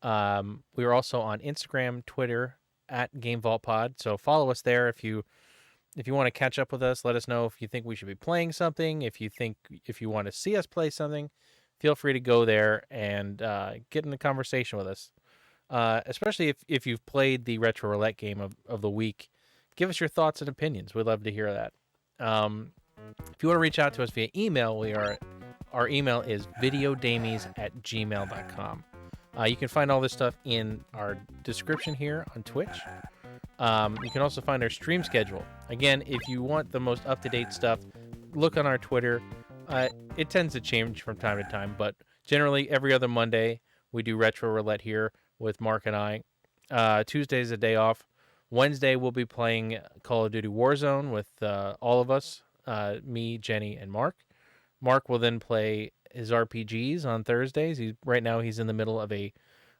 We are also on Instagram, Twitter, at Game Vault Pod. So follow us there if you want to catch up with us. Let us know if you think we should be playing something. If you want to see us play something, feel free to go there and get in the conversation with us. Especially if you've played the Retro Roulette game of the week. Give us your thoughts and opinions. We'd love to hear that. If you want to reach out to us via email, our email is videodamies@gmail.com. You can find all this stuff in our description here on Twitch. You can also find our stream schedule. Again, if you want the most up-to-date stuff, look on our Twitter. It tends to change from time to time, but generally every other Monday we do Retro Roulette here with Mark and I. Tuesday's a day off. Wednesday we'll be playing Call of Duty Warzone with all of us, me, Jenny, and Mark. Mark will then play his RPGs on Thursdays. Right now he's in the middle of a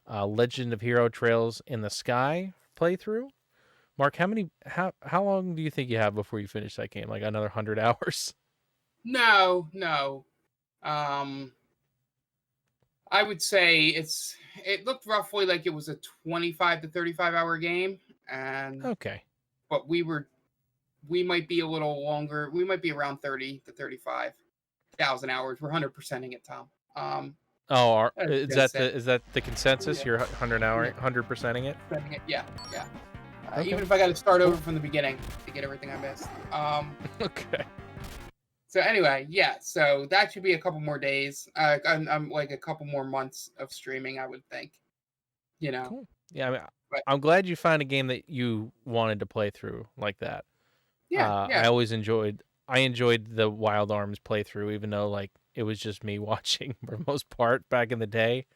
Legend of Hero Trails in the Sky playthrough. Mark, how long do you think you have before you finish that game? Like another 100 hours? No. I would say it looked roughly like it was a 25 to 35 hour game, and okay, but we might be a little longer. We might be around 30 to 35,000 hours. We're 100%ing it, Tom. Oh, I was is gonna that say. the consensus? Yeah. You're 100 hour, Yeah. 100%ing it? Spending it. Yeah, yeah. Okay. Even if I got to start Cool. over from the beginning to get everything I missed. Okay. So anyway, yeah. So that should be a couple more days. I'm like a couple more months of streaming, I would think. You know, Cool. Yeah, I mean, but I'm glad you found a game that you wanted to play through like that. yeah, I yeah, always enjoyed the Wild Arms playthrough, even though like it was just me watching for the most part back in the day.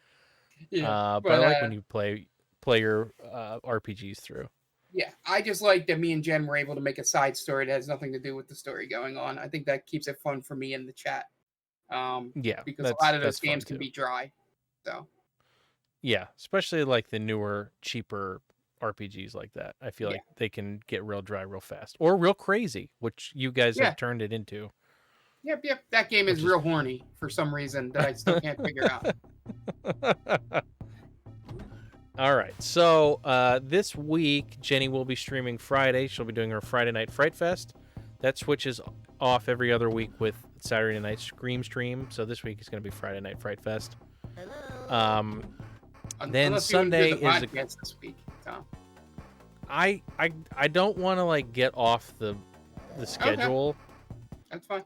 yeah. But I But like when you play your RPGs through. yeah, I just like that me and Jen were able to make a side story that has nothing to do with the story going on. I think that keeps it fun for me in the chat. Yeah, Because a lot of those that's fun games can too. be dry. So Yeah, especially like the newer, cheaper RPGs like that. I feel yeah, like they can get real dry real fast or real crazy, which you guys yeah, have turned it into, yep. That game is which is real horny for some reason that I still can't figure out. All right. So this week, Jenny will be streaming Friday. She'll be doing her Friday Night Fright Fest. That switches off every other week with Saturday Night Scream Stream. So this week is going to be Friday Night Fright Fest. Um, then Unless you want to do Sunday the is podcast this week, Tom. I don't want to like get off the schedule. That's fine.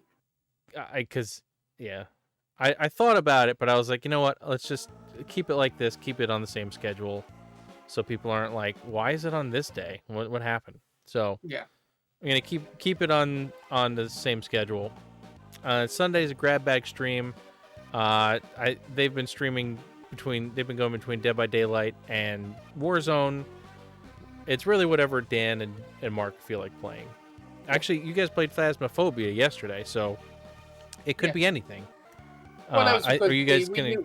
Because yeah, I thought about it, but I was like, you know what? Let's just keep it like this. Keep it on the same schedule, so people aren't like, why is it on this day? What happened? So Yeah. I'm gonna keep it on the same schedule. Sunday's a grab bag stream. They've been going between Dead by Daylight and Warzone. It's really whatever Dan and Mark feel like playing. Actually, you guys played Phasmophobia yesterday, so it could be anything. Well, that was because are you guys gonna?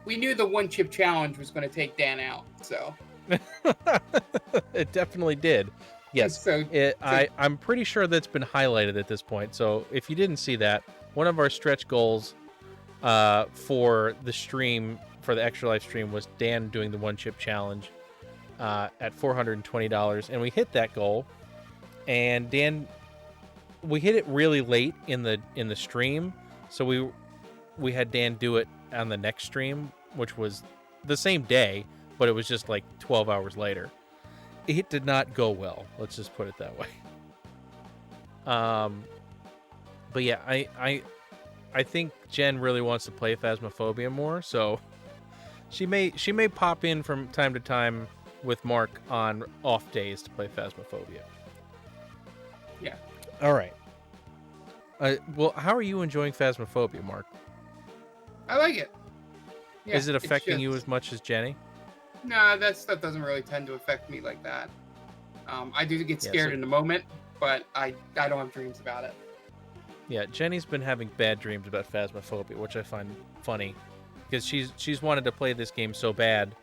we knew the one chip challenge was going to take Dan out. So It definitely did. Yes. I'm pretty sure that's been highlighted at this point. So if you didn't see that, one of our stretch goals for the stream, for the Extra Life stream, was Dan doing the one chip challenge at $420, and we hit that goal. And Dan, we hit it really late in the stream, so we had Dan do it on the next stream, which was the same day, but it was just like 12 hours later. It did not go well. Let's just put it that way. But yeah, I think Jen really wants to play Phasmophobia more, so she may pop in from time to time with Mark on off days to play Phasmophobia. yeah. All right. Well, how are you enjoying Phasmophobia, Mark? I like it. Yeah, Is it affecting you just- as much as Jenny? Nah, that stuff doesn't really tend to affect me like that. I do get scared in the moment, but I don't have dreams about it. Yeah, Jenny's been having bad dreams about Phasmophobia, which I find funny, because she's wanted to play this game so bad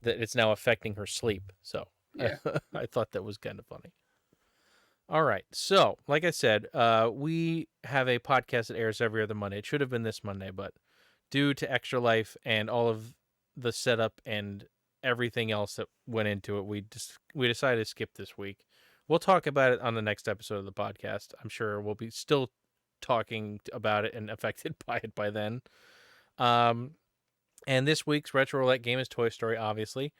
that it's now affecting her sleep. So Yeah. I thought that was kind of funny. All right, so like I said, we have a podcast that airs every other Monday. It should have been this Monday, but due to Extra Life and all of the setup and everything else that went into it, we decided to skip this week. We'll talk about it on the next episode of the podcast. I'm sure we'll be still talking about it and affected by it by then. And this week's Retro Roulette game is Toy Story, obviously.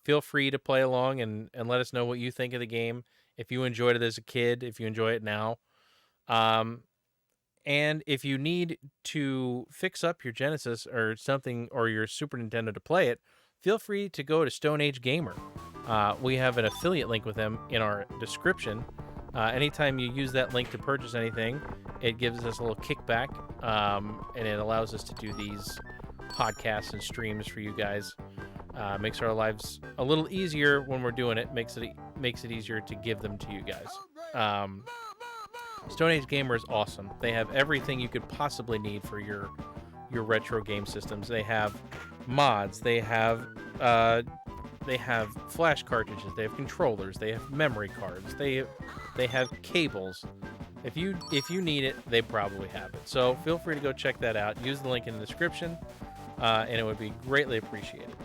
Feel free to play along and let us know what you think of the game. If you enjoyed it as a kid, if you enjoy it now. And if you need to fix up your Genesis or something, or your Super Nintendo to play it, feel free to go to Stone Age Gamer. We have an affiliate link with them in our description. Anytime you use that link to purchase anything, it gives us a little kickback, and it allows us to do these podcasts and streams for you guys. Makes our lives a little easier when we're doing it. Makes it easier to give them to you guys. Stone Age Gamer is awesome. They have everything you could possibly need for your retro game systems. They have mods. They have flash cartridges. They have controllers. They have memory cards. They have cables. If you need it, they probably have it. So feel free to go check that out. Use the link in the description, and it would be greatly appreciated.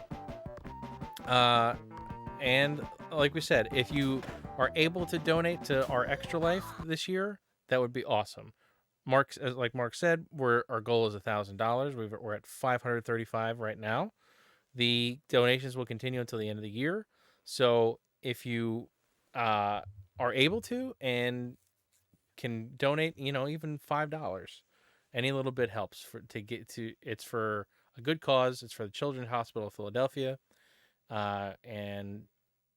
And like we said, if you are able to donate to our Extra Life this year, that would be awesome. like Mark said, our goal is $1,000. We're at 535 right now. The donations will continue until the end of the year. So if you are able to and can donate, even $5, any little bit helps to get to. It's for a good cause. It's for the Children's Hospital of Philadelphia, and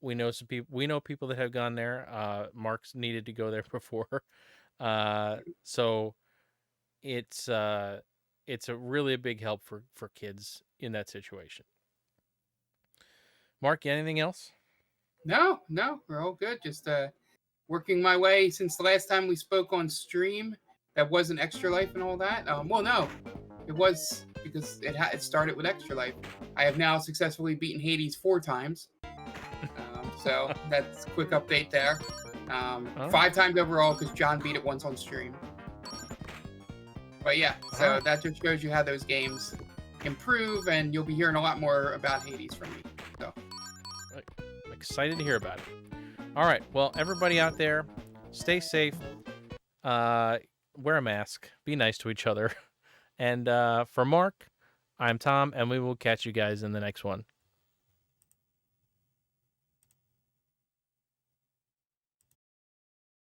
we know some people. We know people that have gone there. Mark's needed to go there before, so it's a really big help for kids in that situation. Mark, anything else? No, we're all good. Just working my way since the last time we spoke on stream. That wasn't Extra Life and all that. Well, no, it was because it started with Extra Life. I have now successfully beaten Hades 4 times. So that's a quick update there. 5 times overall because John beat it once on stream. But yeah, so that just shows you how those games improve, and you'll be hearing a lot more about Hades from me. So I'm excited to hear about it. All right, well, everybody out there, stay safe. Wear a mask. Be nice to each other. And for Mark, I'm Tom, and we will catch you guys in the next one.